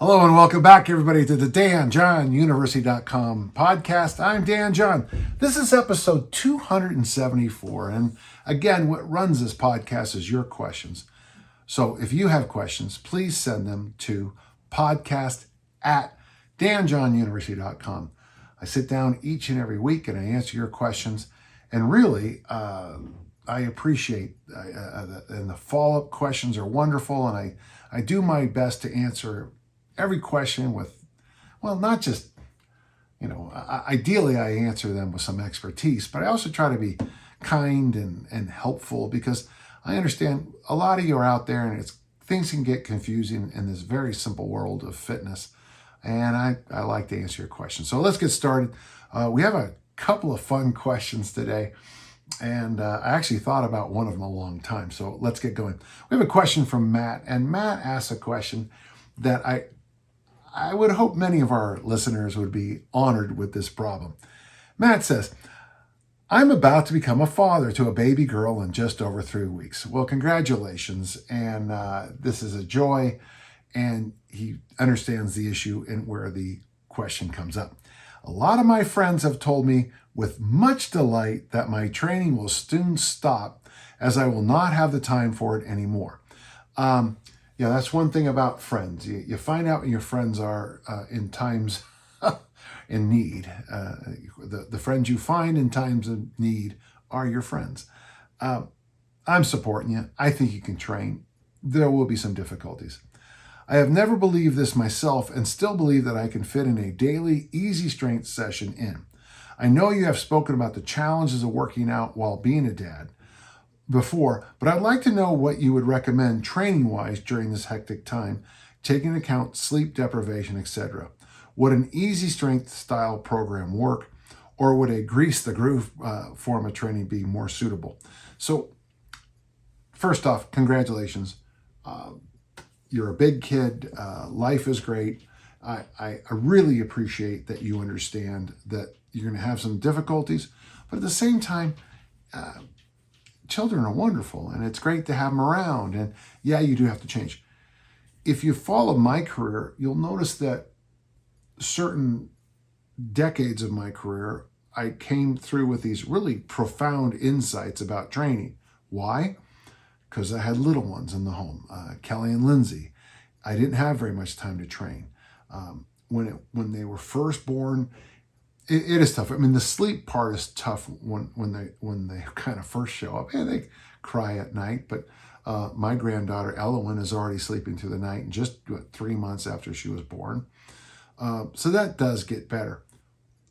Hello and welcome back, everybody, to the DanJohnUniversity.com podcast. I'm Dan John. This is episode 274. And again, what runs this podcast is your questions. So if you have questions, please send them to podcast@DanJohnUniversity.com. I sit down each and every week and I answer your questions. And really, I appreciate and the follow-up questions are wonderful. And I do my best to answer every question with, well, not just, ideally I answer them with some expertise, but I also try to be kind and helpful because I understand a lot of you are out there and things can get confusing in this very simple world of fitness. And I like to answer your questions. So let's get started. We have a couple of fun questions today. And I actually thought about one of them a long time. So let's get going. We have a question from Matt. And Matt asks a question that I would hope many of our listeners would be honored with this problem. Matt says, I'm about to become a father to a baby girl in just over 3 weeks. Well, congratulations. And this is a joy. And he understands the issue and where the question comes up. A lot of my friends have told me with much delight that my training will soon stop as I will not have the time for it anymore. Yeah, that's one thing about friends. You find out when your friends are in times in need. The friends you find in times of need are your friends. I'm supporting you. I think you can train. There will be some difficulties. I have never believed this myself and still believe that I can fit in a daily easy strength session in. I know you have spoken about the challenges of working out while being a dad before, but I'd like to know what you would recommend training-wise during this hectic time, taking into account sleep deprivation, etc. Would an easy strength style program work, or would a grease the groove form of training be more suitable? So first off, congratulations. You're a big kid. Life is great. I really appreciate that you understand that you're going to have some difficulties, but at the same time, children are wonderful and it's great to have them around. And yeah, you do have to change. If you follow my career, you'll notice that certain decades of my career, I came through with these really profound insights about training. Why? Because I had little ones in the home, Kelly and Lindsay. I didn't have very much time to train. When they were first born, it is tough. I mean, the sleep part is tough when they kind of first show up. And they cry at night. But my granddaughter, Elowen, is already sleeping through the night and just 3 months after she was born. So that does get better.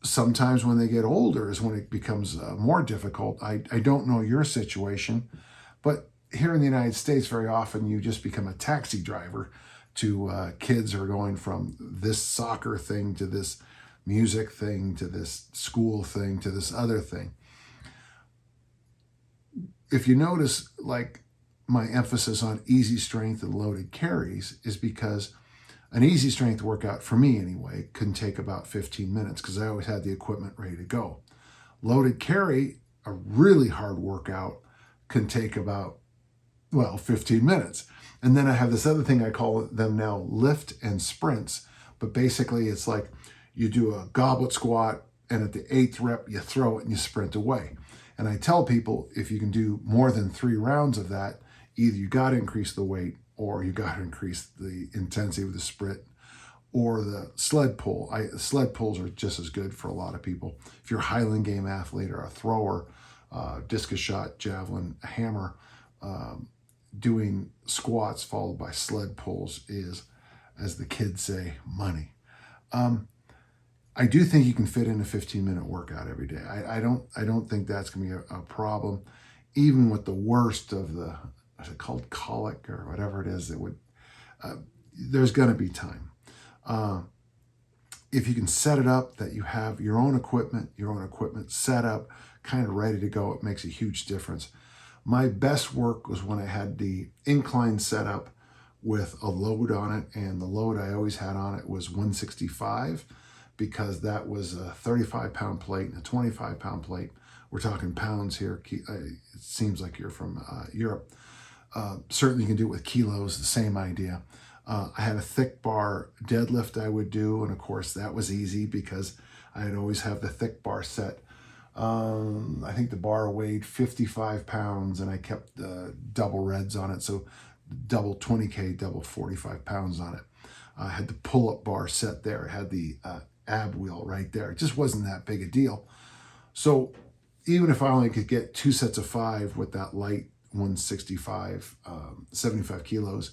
Sometimes when they get older is when it becomes more difficult. I don't know your situation, but here in the United States, very often you just become a taxi driver to kids who are going from this soccer thing to this music thing to this school thing to this other thing. If you notice, like my emphasis on easy strength and loaded carries is because an easy strength workout, for me anyway, can take about 15 minutes because I always had the equipment ready to go. Loaded carry, a really hard workout, can take about 15 minutes. And then I have this other thing I call them now lift and sprints. But basically it's like you do a goblet squat and at the 8th rep, you throw it and you sprint away. And I tell people if you can do more than 3 rounds of that, either you got to increase the weight or you got to increase the intensity of the sprint or the sled pull. Sled pulls are just as good for a lot of people. If you're a Highland Game athlete or a thrower, discus shot, javelin, hammer, doing squats followed by sled pulls is, as the kids say, money. I do think you can fit in a 15-minute workout every day. I don't think that's going to be a problem, even with the worst of the, is it called colic or whatever it is, there's going to be time. If you can set it up that you have your own equipment set up, kind of ready to go, it makes a huge difference. My best work was when I had the incline set up with a load on it, and the load I always had on it was 165 because that was a 35-pound plate and a 25-pound plate. We're talking pounds here. It seems like you're from Europe. Certainly you can do it with kilos, the same idea. I had a thick bar deadlift I would do, and of course that was easy because I'd always have the thick bar set. I think the bar weighed 55 pounds, and I kept double reds on it, so double 20K, double 45 pounds on it. I had the pull-up bar set there. I had the ab wheel right there. It just wasn't that big a deal. So even if I only could get 2 sets of 5 with that light 165, 75 kilos,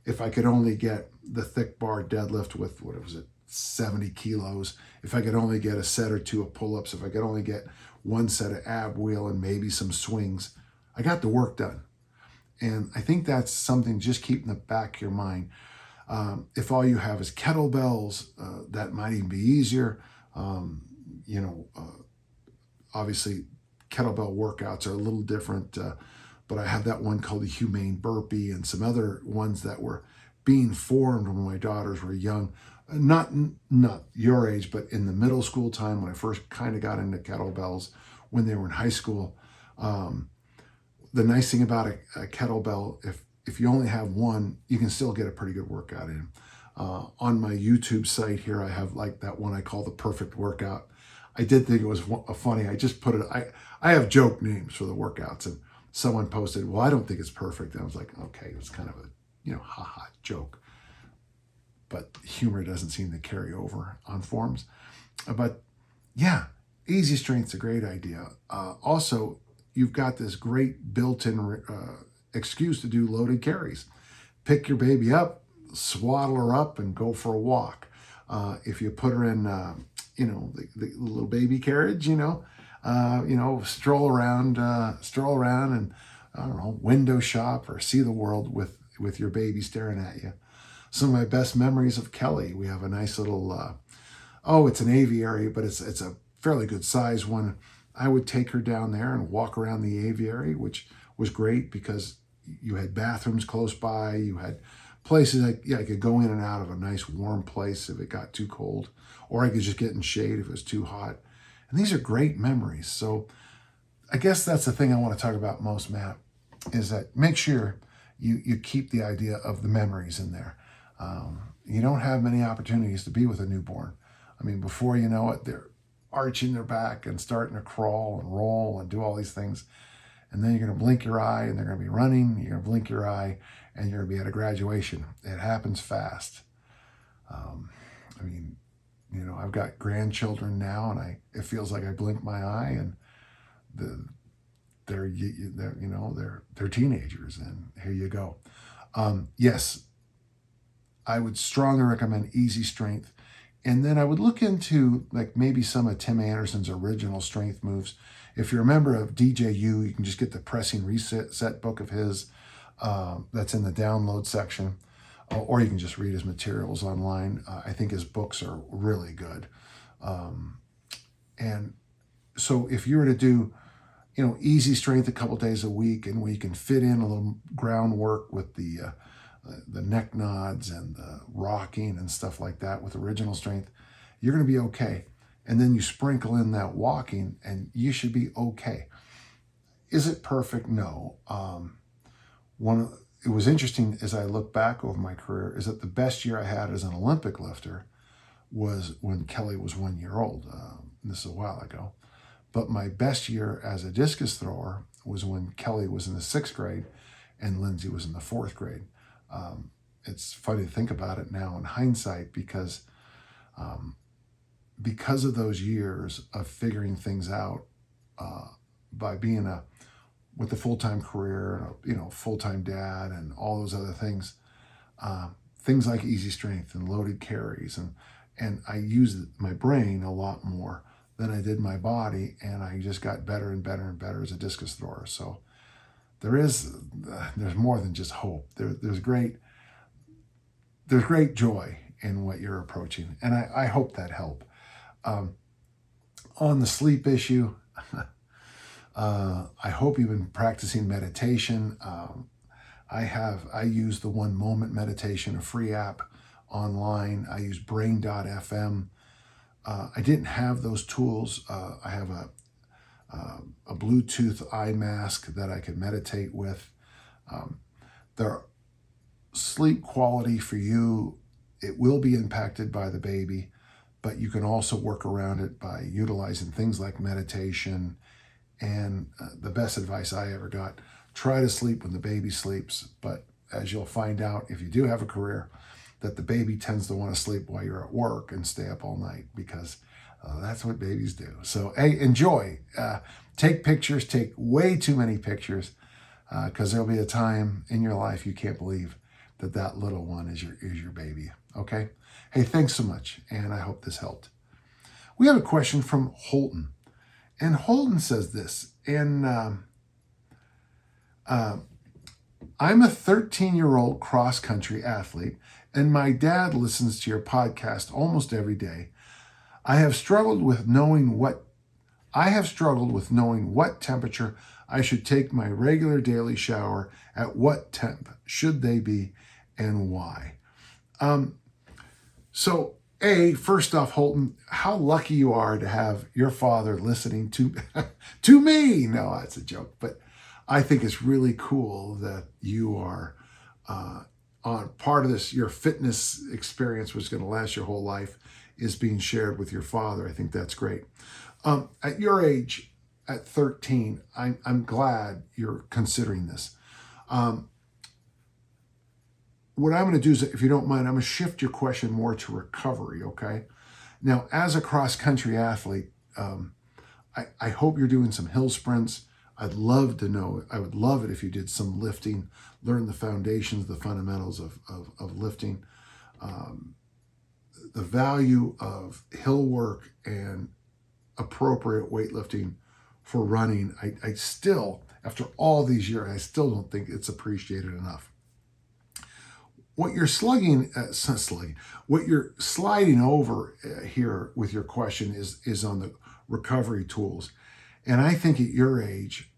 if I could only get the thick bar deadlift with, 70 kilos, if I could only get a set or 2 of pull-ups, if I could only get 1 set of ab wheel and maybe some swings, I got the work done. And I think that's something just keep in the back of your mind. If all you have is kettlebells, that might even be easier. Obviously kettlebell workouts are a little different, but I have that one called the humane burpee and some other ones that were being formed when my daughters were young. Not your age, but in the middle school time when I first kind of got into kettlebells when they were in high school. The nice thing about a kettlebell, if you only have one, you can still get a pretty good workout in. On my YouTube site here, I have like that one I call the perfect workout. I did think it was funny. I just put it, I have joke names for the workouts, and someone posted, well, I don't think it's perfect. And I was like, okay, it was kind of a, haha joke. But humor doesn't seem to carry over on forums. But yeah, easy strength's a great idea. Also, you've got this great built-in excuse to do loaded carries. Pick your baby up, swaddle her up, and go for a walk. If you put her in, the little baby carriage, stroll around, and I don't know, window shop or see the world with your baby staring at you. Some of my best memories of Kelly. We have a nice little, it's an aviary, but it's a fairly good size one. I would take her down there and walk around the aviary, which was great because you had bathrooms close by. You had places I could go in and out of a nice warm place if it got too cold, or I could just get in shade if it was too hot. And these are great memories. So I guess that's the thing I want to talk about most, Matt, is that make sure you keep the idea of the memories in there. You don't have many opportunities to be with a newborn. I mean, before you know it, they're arching their back and starting to crawl and roll and do all these things. And then you're going to blink your eye and they're going to be running. You're going to blink your eye and you're going to be at a graduation. It happens fast. I've got grandchildren now, and it feels like I blink my eye and they're teenagers, and here you go. Yes, I would strongly recommend easy strength. And then I would look into like maybe some of Tim Anderson's original strength moves. If you're a member of DJU, you can just get the Pressing Reset book of his that's in the download section, or you can just read his materials online. I think his books are really good. And so if you were to do, easy strength a couple days a week, and where you can fit in a little groundwork with the neck nods and the rocking and stuff like that with original strength, you're going to be okay. And then you sprinkle in that walking and you should be okay. Is it perfect? No. It was interesting as I look back over my career is that the best year I had as an Olympic lifter was when Kelly was 1 year old. This is a while ago. But my best year as a discus thrower was when Kelly was in the 6th grade and Lindsay was in the 4th grade. It's funny to think about it now in hindsight because of those years of figuring things out by being with a full-time career and full-time dad and all those other things, things like easy strength and loaded carries, and I used my brain a lot more than I did my body, and I just got better and better and better as a discus thrower. So there's more than just hope. There's great joy in what you're approaching, and I hope that helped. On the sleep issue, I hope you've been practicing meditation. I use the One Moment Meditation, a free app online. I use brain.fm. I didn't have those tools. I have a Bluetooth eye mask that I can meditate with. sleep quality for you, it will be impacted by the baby, but you can also work around it by utilizing things like meditation. And the best advice I ever got, try to sleep when the baby sleeps. But as you'll find out, if you do have a career, that the baby tends to want to sleep while you're at work and stay up all night, because that's what babies do. So, hey, enjoy. Take pictures. Take way too many pictures, because there'll be a time in your life you can't believe that little one is your baby. Okay? Hey, thanks so much, and I hope this helped. We have a question from Holton, and Holton says this, and I'm a 13-year-old cross-country athlete, and my dad listens to your podcast almost every day. I have struggled with knowing what temperature I should take my regular daily shower. At what temp should they be, and why? So, first off, Holton, how lucky you are to have your father listening to to me. No, that's a joke, but I think it's really cool that you are on part of this. Your fitness experience, which is going to last your whole life, is being shared with your father. I think that's great. At your age, at 13, I'm glad you're considering this. What I'm going to do is, if you don't mind, I'm going to shift your question more to recovery, okay? Now, as a cross-country athlete, I hope you're doing some hill sprints. I'd love to know, I would love it if you did some lifting, learn the foundations, the fundamentals of lifting. The value of hill work and appropriate weightlifting for running, I still, after all these years, I still don't think it's appreciated enough. What you're what you're sliding over here with your question is on the recovery tools. And I think at your age,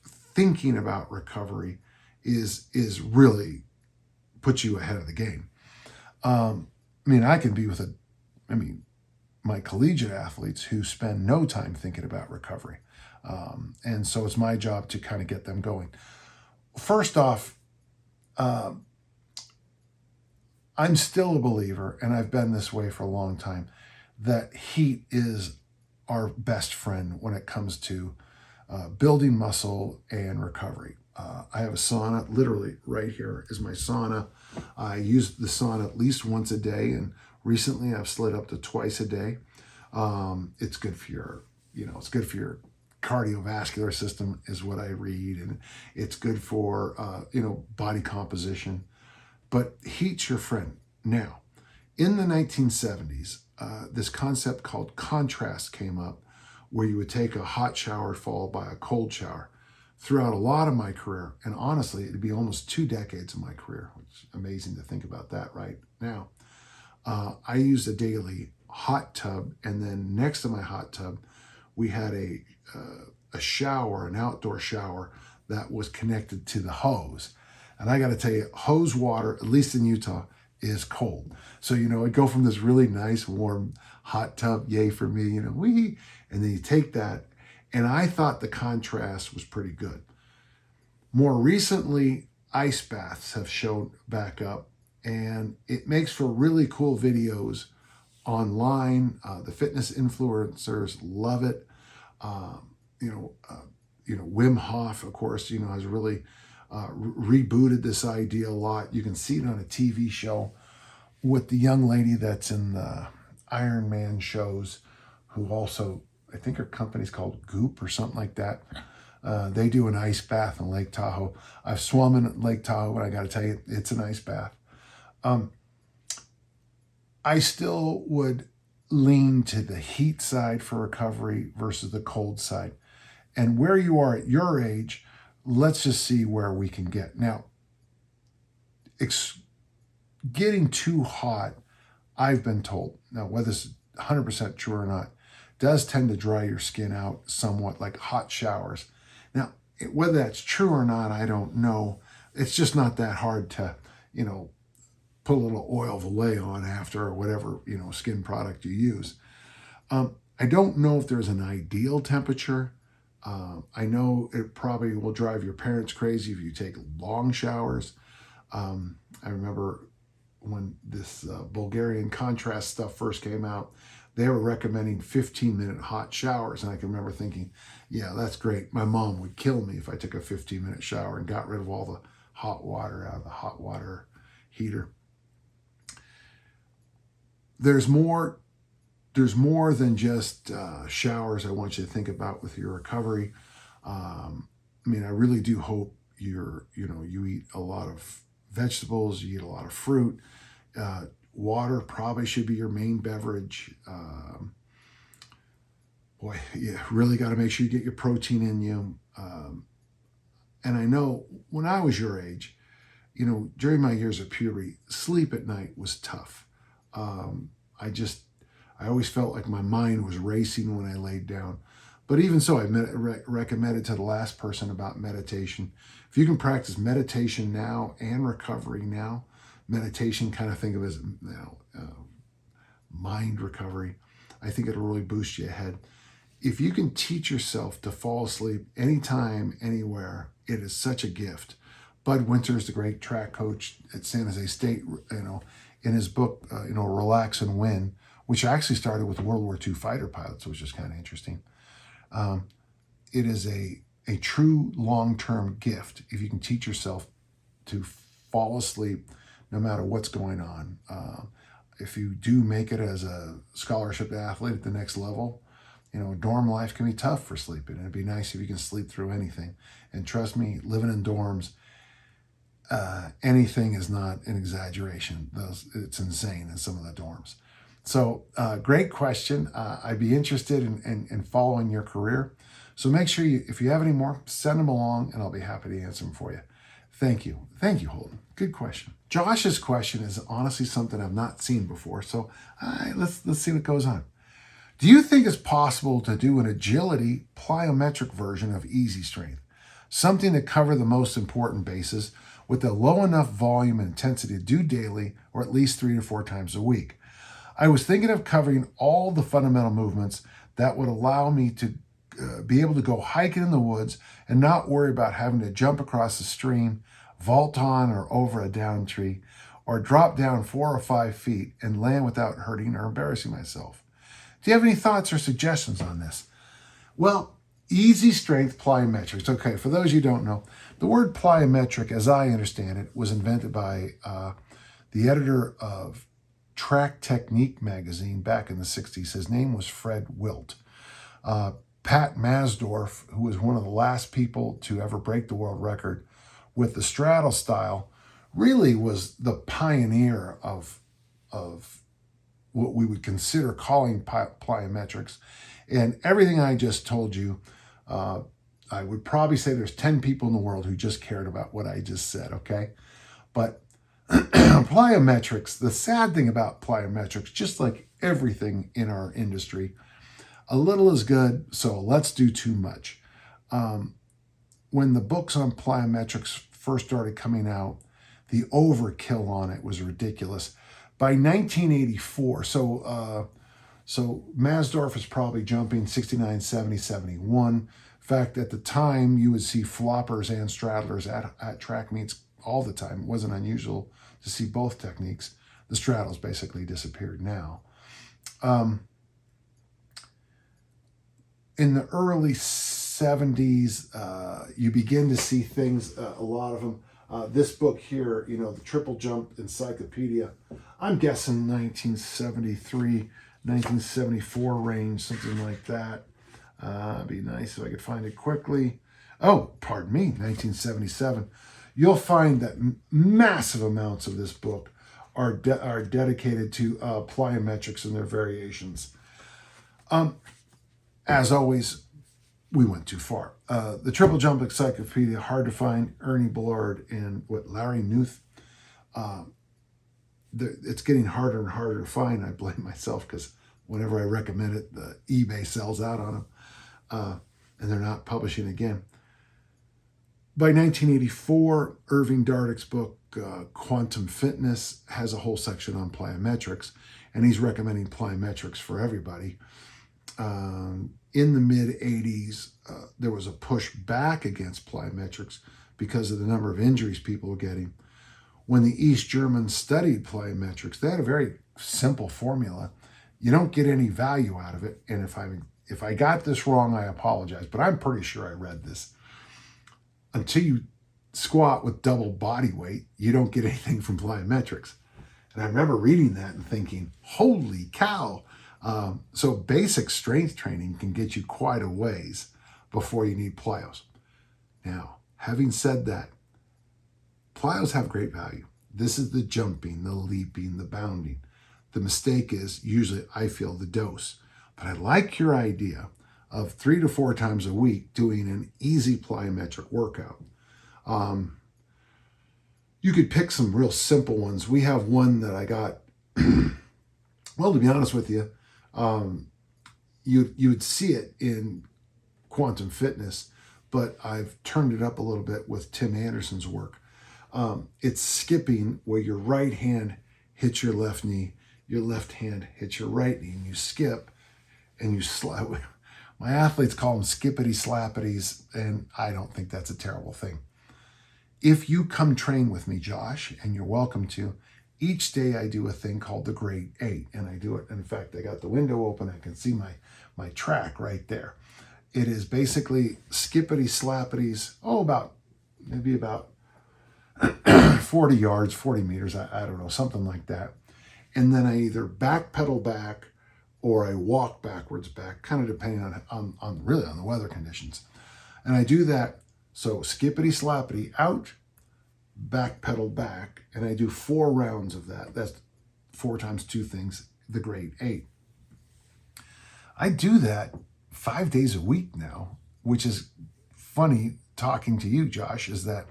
thinking about recovery is really puts you ahead of the game. I can be with my collegiate athletes who spend no time thinking about recovery. And so it's my job to kind of get them going. First off, I'm still a believer, and I've been this way for a long time, that heat is our best friend when it comes to building muscle and recovery. I have a sauna, literally right here is my sauna. I use the sauna at least once a day, and recently I've slid up to twice a day. It's good for your cardiovascular system, is what I read, and it's good for body composition. But heat's your friend. Now, in the 1970s, this concept called contrast came up, where you would take a hot shower followed by a cold shower. Throughout a lot of my career, and honestly, it'd be almost 2 decades of my career, which is amazing to think about that right now. I used a daily hot tub, and then next to my hot tub, we had a shower, an outdoor shower that was connected to the hose. And I got to tell you, hose water, at least in Utah, is cold. So, it'd go from this really nice, warm hot tub, yay for me, and then you take that, and I thought the contrast was pretty good. More recently, ice baths have shown back up, and it makes for really cool videos online. The fitness influencers love it. Wim Hof, of course, has really rebooted this idea a lot. You can see it on a TV show with the young lady that's in the Iron Man shows, who also, I think her company's called Goop or something like that. They do an ice bath in Lake Tahoe. I've swum in Lake Tahoe, and I got to tell you, it's an ice bath. I still would lean to the heat side for recovery versus the cold side. And where you are at your age, let's just see where we can get. Now, getting too hot, I've been told, now whether it's 100% true or not, does tend to dry your skin out somewhat, like hot showers. Now, whether that's true or not, I don't know. It's just not that hard to, put a little oil Valet on after, or whatever, skin product you use. I don't know if there's an ideal temperature. I know it probably will drive your parents crazy if you take long showers. I remember when this Bulgarian contrast stuff first came out, they were recommending 15-minute hot showers. And I can remember thinking, yeah, that's great. My mom would kill me if I took a 15-minute shower and got rid of all the hot water out of the hot water heater. There's more than just showers I want you to think about with your recovery. I mean, I really do hope you eat a lot of vegetables, you eat a lot of fruit. Water probably should be your main beverage. Boy, you really got to make sure you get your protein in you. And I know when I was your age, during my years of puberty, sleep at night was tough. I always felt like my mind was racing when I laid down. But even so, I recommended to the last person about meditation. If you can practice meditation now and recovery now, meditation kind of think of as mind recovery, I think it'll really boost you ahead. If you can teach yourself to fall asleep anytime, anywhere, it is such a gift. Bud Winters, the great track coach at San Jose State, in his book, Relax and Win, which actually started with World War II fighter pilots, which is kind of interesting. It is a true long-term gift if you can teach yourself to fall asleep no matter what's going on. If you do make it as a scholarship athlete at the next level, dorm life can be tough for sleeping. It'd be nice if you can sleep through anything. And trust me, living in dorms, anything is not an exaggeration. It's insane in some of the dorms. So great question. I'd be interested in following your career. So make sure if you have any more, send them along and I'll be happy to answer them for you. Thank you. Thank you, Holden. Good question. Josh's question is honestly something I've not seen before. So let's see what goes on. Do you think it's possible to do an agility plyometric version of easy strength? Something to cover the most important bases with a low enough volume and intensity to do daily or at least 3 to 4 times a week. I was thinking of covering all the fundamental movements that would allow me to be able to go hiking in the woods and not worry about having to jump across a stream, vault on or over a down tree, or drop down 4 or 5 feet and land without hurting or embarrassing myself. Do you have any thoughts or suggestions on this? Well, easy strength plyometrics. Okay, for those you don't know, the word plyometric, as I understand it, was invented by the editor of Track Technique magazine back in the 60s. His name was Fred Wilt. Pat Masdorf, who was one of the last people to ever break the world record with the straddle style, really was the pioneer of what we would consider calling plyometrics. And everything I just told you, I would probably say there's 10 people in the world who just cared about what I just said, okay? But plyometrics, the sad thing about plyometrics, just like everything in our industry, a little is good, so let's do too much. When the books on plyometrics first started coming out, the overkill on it was ridiculous. By 1984, so Masdorf is probably jumping 69, 70, 71. In fact, at the time, you would see floppers and straddlers at track meets all the time. It wasn't unusual to see both techniques. The straddles basically disappeared now. In the early 70s, you begin to see things, a lot of them. This book here, the Triple Jump Encyclopedia, I'm guessing 1973, 1974 range, something like that. It'd be nice if I could find it quickly. Oh, pardon me, 1977. You'll find that massive amounts of this book are dedicated to plyometrics and their variations. As always, we went too far. The Triple Jump Encyclopedia, hard to find. Ernie Bullard and Larry Knuth. It's getting harder and harder to find. I blame myself because whenever I recommend it, the eBay sells out on them, and they're not publishing again. By 1984, Irving Dardick's book, Quantum Fitness, has a whole section on plyometrics, and he's recommending plyometrics for everybody. In the mid-'80s, there was a push back against plyometrics because of the number of injuries people were getting. when the East Germans studied plyometrics, they had a very simple formula. You don't get any value out of it. And if I got this wrong, I apologize, but I'm pretty sure I read this. Until you squat with double body weight, you don't get anything from plyometrics. And I remember reading that and thinking, holy cow. So basic strength training can get you quite a ways before you need plyos. Now, having said that, plyos have great value. This is the jumping, the leaping, the bounding. The mistake is usually, I feel, the dose. But I like your idea of 3 to 4 times a week doing an easy plyometric workout. You could pick some real simple ones. We have one that I got, well, to be honest with you, you would see it in Quantum Fitness, but I've turned it up a little bit with Tim Anderson's work. It's skipping where your right hand hits your left knee, your left hand hits your right knee, and you skip and you slap. My athletes call them skippity slappities, and I don't think that's a terrible thing. If you come train with me, Josh, and you're welcome to, each day I do a thing called the grade 8, and I do it. In fact, I got the window open. I can see my track right there. It is basically skippity slappities, maybe about 40 yards, 40 meters, I don't know, something like that. And then I either back pedal back or I walk backwards back, kind of depending on really on the weather conditions. And I do that. So skippity slappity out, back pedal back, and I do 4 rounds of that. That's 4 times 2 things, the grade 8. I do that 5 days a week now, which is funny talking to you, Josh, is that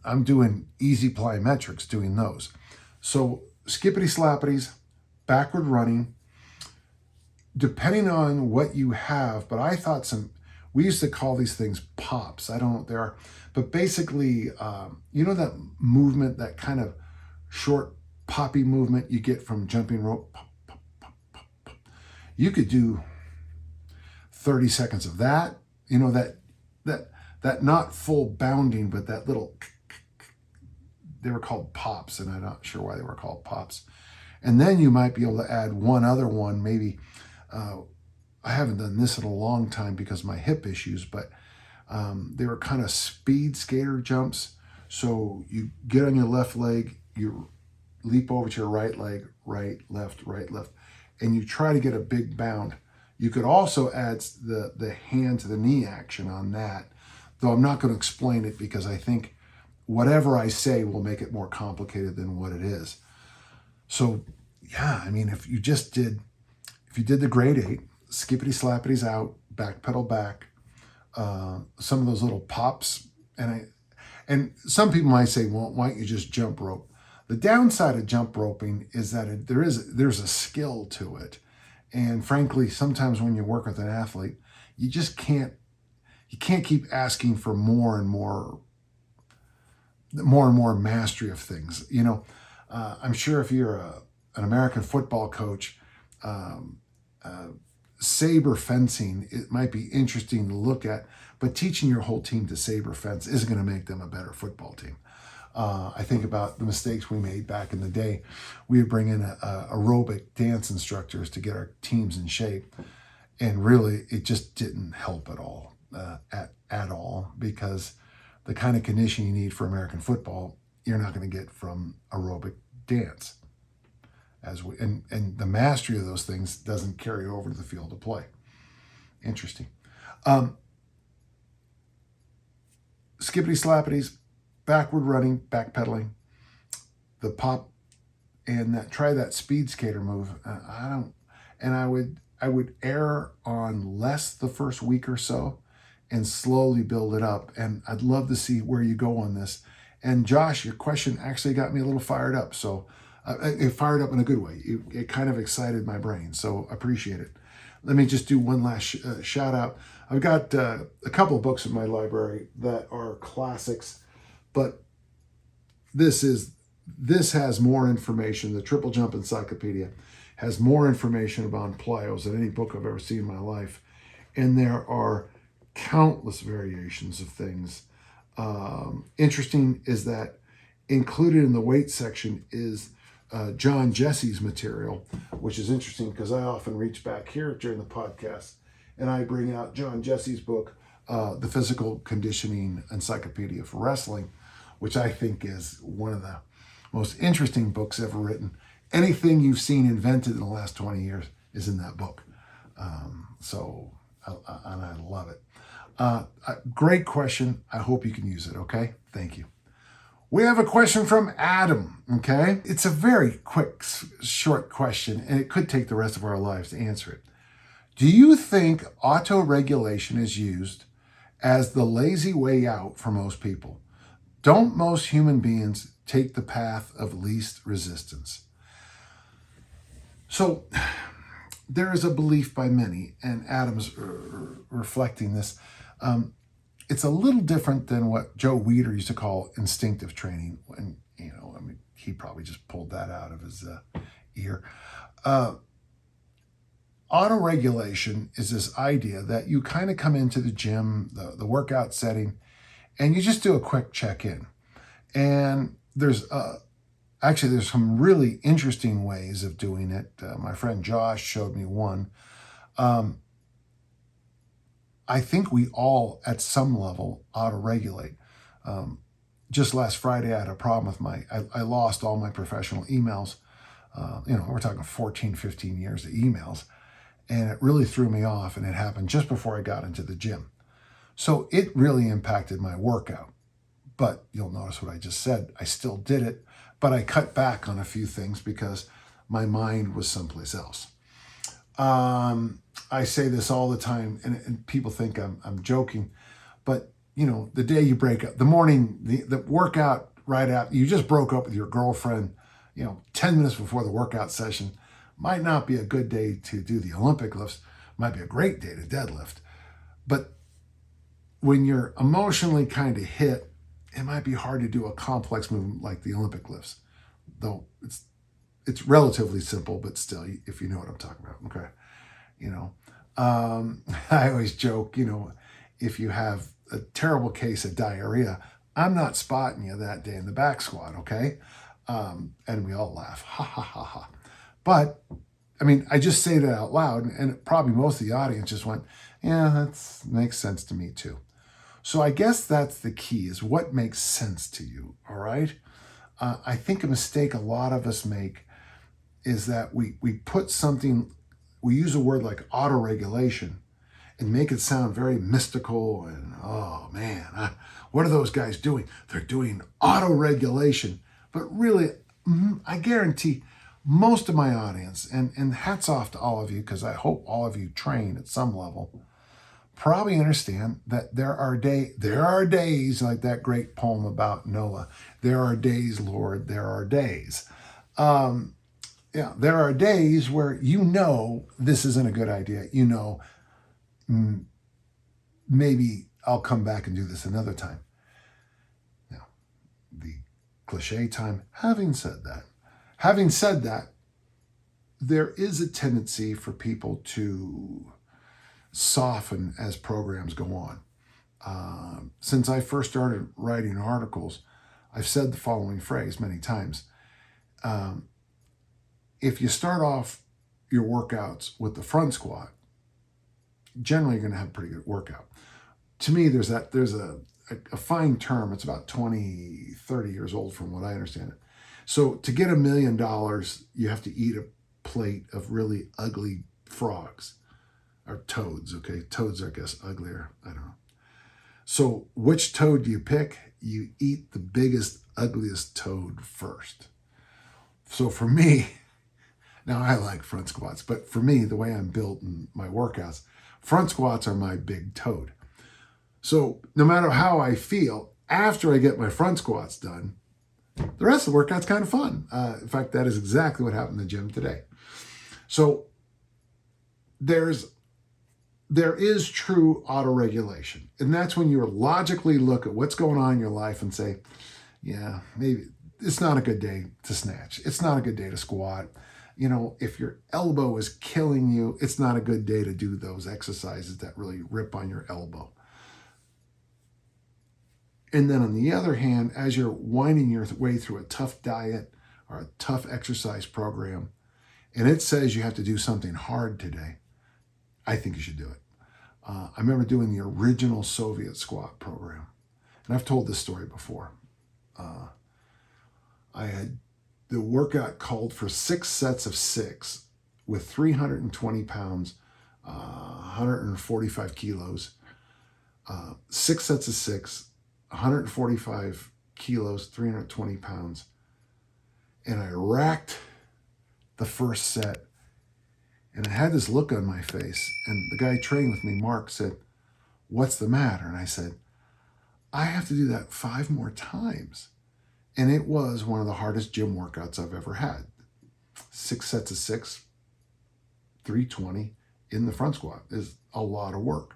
I'm doing easy plyometrics doing those. So skippity slappities, backward running, depending on what you have, but I thought we used to call these things pops. I don't know what they are, but basically, you know that movement, that kind of short poppy movement you get from jumping rope? Pop, pop, pop, pop, pop. You could do 30 seconds of that, you know, that not full bounding, but that little, they were called pops, and I'm not sure why they were called pops. And then you might be able to add one other one, maybe, I haven't done this in a long time because of my hip issues, but they were kind of speed skater jumps. So you get on your left leg, you leap over to your right leg, right, left, and you try to get a big bound. You could also add the hand to the knee action on that, though I'm not going to explain it because I think whatever I say will make it more complicated than what it is. So yeah, I mean, if you did the grade 8, skippity slappities out, back pedal back, some of those little pops, and some people might say, well, why don't you just jump rope? The downside of jump roping is that there's a skill to it. And frankly, sometimes when you work with an athlete, you just can't keep asking for more and more mastery of things. You know, I'm sure if you're an American football coach, saber fencing, it might be interesting to look at, but teaching your whole team to saber fence isn't going to make them a better football team. I think about the mistakes we made back in the day. We would bring in aerobic dance instructors to get our teams in shape, and really it just didn't help at all, at all, because the kind of conditioning you need for American football, you're not going to get from aerobic dance. And the mastery of those things doesn't carry over to the field of play. Interesting. Skippity slappities, backward running, back pedaling, the pop, and try that speed skater move. I would err on less the first week or so and slowly build it up. And I'd love to see where you go on this. And Josh, your question actually got me a little fired up. So it fired up in a good way. It kind of excited my brain. So appreciate it. Let me just do one last shout out. I've got a couple of books in my library that are classics, but this has more information. The Triple Jump Encyclopedia has more information about plyos than any book I've ever seen in my life. And there are countless variations of things. Interesting is that included in the weight section is John Jesse's material, which is interesting because I often reach back here during the podcast and I bring out John Jesse's book, The Physical Conditioning Encyclopedia for Wrestling, which I think is one of the most interesting books ever written. Anything you've seen invented in the last 20 years is in that book. And I love it. Great question. I hope you can use it, okay? Thank you. We have a question from Adam, okay? It's a very quick, short question, and it could take the rest of our lives to answer it. Do you think autoregulation is used as the lazy way out for most people? Don't most human beings take the path of least resistance? So there is a belief by many, and Adam's reflecting this. It's a little different than what Joe Weider used to call instinctive training. And, he probably just pulled that out of his ear. Autoregulation is this idea that you kind of come into the gym, the workout setting, and you just do a quick check-in. And there's some really interesting ways of doing it. My friend Josh showed me one. I think we all, at some level, auto-regulate. Just last Friday, I had a problem with I lost all my professional emails. We're talking 14, 15 years of emails. And it really threw me off, and it happened just before I got into the gym. So it really impacted my workout. But you'll notice what I just said. I still did it, but I cut back on a few things because my mind was someplace else. I say this all the time, and people think I'm joking, but the day you break up, the morning, the workout right after, you just broke up with your girlfriend, 10 minutes before the workout session, might not be a good day to do the Olympic lifts, might be a great day to deadlift. But when you're emotionally kind of hit, it might be hard to do a complex movement like the Olympic lifts, though it's relatively simple, but still, if you know what I'm talking about, okay? I always joke, if you have a terrible case of diarrhea, I'm not spotting you that day in the back squat, okay? And we all laugh, ha, ha, ha, ha. But, I just say that out loud, and probably most of the audience just went, yeah, that makes sense to me too. So I guess that's the key, is what makes sense to you, all right? I think a mistake a lot of us make is that we put something, we use a word like autoregulation and make it sound very mystical and, oh man, what are those guys doing? They're doing autoregulation. But really, I guarantee most of my audience, and hats off to all of you, because I hope all of you train at some level, probably understand that there are days, like that great poem about Noah. There are days, Lord, there are days. There are days where this isn't a good idea. Maybe I'll come back and do this another time. Now, the cliche time, having said that, there is a tendency for people to soften as programs go on. Since I first started writing articles, I've said the following phrase many times. If you start off your workouts with the front squat, generally you're going to have a pretty good workout. To me, there's a fine term. It's about 20, 30 years old from what I understand it. So to get $1 million, you have to eat a plate of really ugly frogs. Or toads, okay? Toads are, I guess, uglier. I don't know. So which toad do you pick? You eat the biggest, ugliest toad first. So for me, now I like front squats, but for me, the way I'm built in my workouts, front squats are my big toad. So no matter how I feel, after I get my front squats done, the rest of the workout's kind of fun. In fact, that is exactly what happened in the gym today. So there is true autoregulation. And that's when you logically look at what's going on in your life and say, yeah, maybe it's not a good day to snatch. It's not a good day to squat. If your elbow is killing you, it's not a good day to do those exercises that really rip on your elbow. And then on the other hand, as you're winding your way through a tough diet or a tough exercise program, and it says you have to do something hard today, I think you should do it. I remember doing the original Soviet squat program. And I've told this story before. The workout called for 6 sets of 6 with 320 pounds, 145 kilos, 6 sets of 6, 145 kilos, 320 pounds. And I racked the first set, and I had this look on my face, and the guy training with me, Mark, said, "What's the matter?" And I said, "I have to do that 5 more times." And it was one of the hardest gym workouts I've ever had. 6 sets of 6, 320 in the front squat is a lot of work.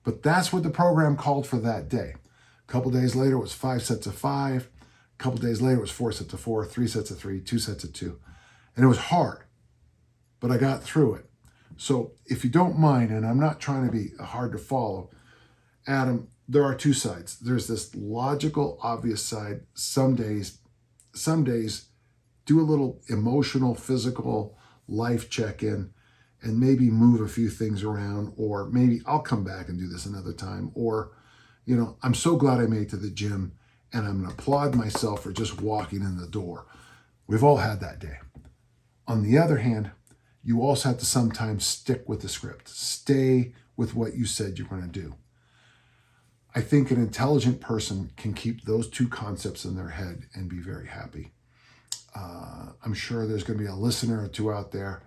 But that's what the program called for that day. A couple days later, it was 5 sets of 5. A couple days later, it was 4 sets of 4, 3 sets of 3, 2 sets of 2. And it was hard, but I got through it. So if you don't mind, and I'm not trying to be hard to follow, Adam, there are 2 sides. There's this logical, obvious side. Some days, do a little emotional, physical life check-in and maybe move a few things around, or maybe I'll come back and do this another time. Or, I'm so glad I made it to the gym, and I'm going to applaud myself for just walking in the door. We've all had that day. On the other hand, you also have to sometimes stick with the script. Stay with what you said you're going to do. I think an intelligent person can keep those 2 concepts in their head and be very happy. I'm sure there's going to be a listener or 2 out there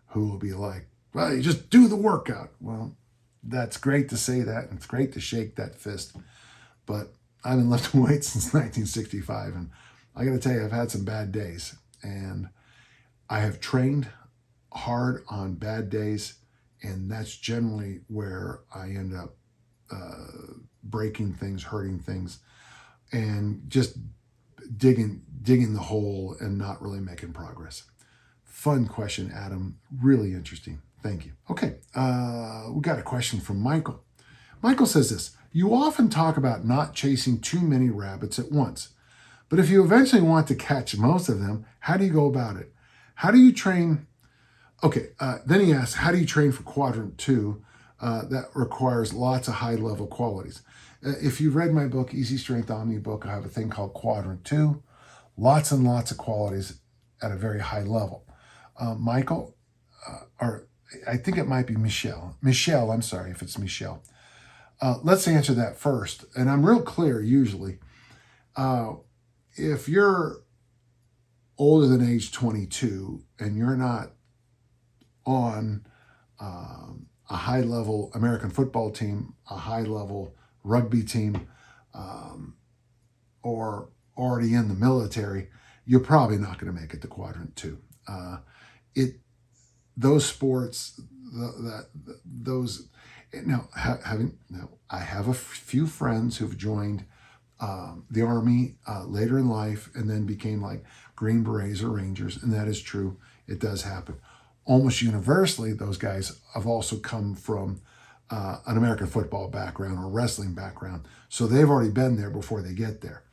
who will be like, "Well, you just do the workout." Well, that's great to say that, and it's great to shake that fist. But I've been lifting weights since 1965, and I got to tell you, I've had some bad days. And I have trained hard on bad days, and that's generally where I end up breaking things, hurting things, and just digging the hole and not really making progress. Fun question, Adam. Really interesting. Thank you. Okay, we got a question from Michael. Michael says this: "You often talk about not chasing too many rabbits at once, but if you eventually want to catch most of them, how do you go about it? How do you train?" Okay, then he asks, how do you train for Quadrant 2 that requires lots of high-level qualities? If you've read my book, Easy Strength Omni book, I have a thing called Quadrant 2, lots and lots of qualities at a very high level. Michael, or I think it might be Michelle. Michelle, I'm sorry if it's Michelle. Let's answer that first. And I'm real clear usually. If you're older than age 22 and you're not on a high-level American football team, a high-level rugby team, or already in the military, you're probably not going to make it to Quadrant 2. Those sports, I have a few friends who've joined the Army later in life and then became like Green Berets or Rangers, and that is true. It does happen. Almost universally, those guys have also come from an American football background or wrestling background, so they've already been there before they get there.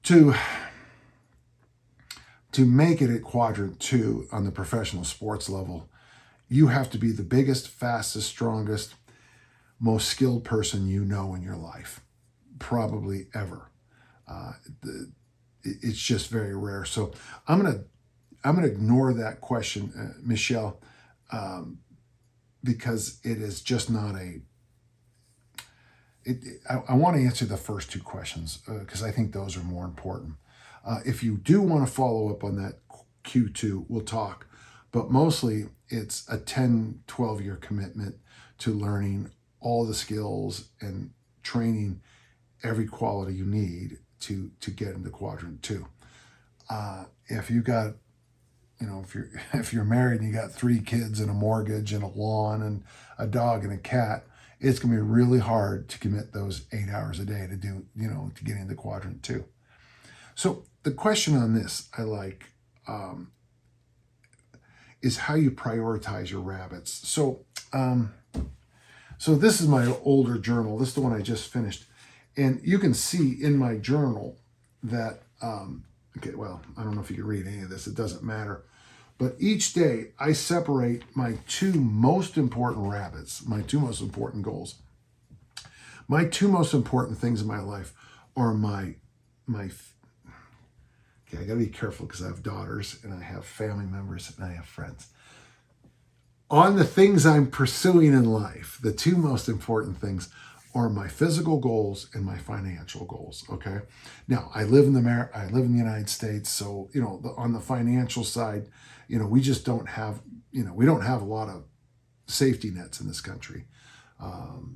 To make it at Quadrant 2 on the professional sports level, you have to be the biggest, fastest, strongest, most skilled person you know in your life, probably ever. It's just very rare. So I'm gonna ignore that question, Michelle, because it is just not I want to answer the first 2 questions because I think those are more important. If you do want to follow up on that Q2, we'll talk. But mostly it's a 10, 12-year commitment to learning all the skills and training every quality you need to get into Quadrant 2. If you got, if you're married and you got 3 kids and a mortgage and a lawn and a dog and a cat, it's going to be really hard to commit those 8 hours a day to do, to get into Quadrant 2. So the question on this I like is how you prioritize your rabbits. So this is my older journal. This is the one I just finished. And you can see in my journal that, okay, well, I don't know if you can read any of this, it doesn't matter. But each day I separate my two most important rabbits, my two most important goals. My two most important things in my life are okay, I gotta be careful because I have daughters and I have family members and I have friends. On the things I'm pursuing in life, the two most important things are my physical goals and my financial goals. Okay. Now I live in the United States, so on the financial side, we just don't have we don't have a lot of safety nets in this country.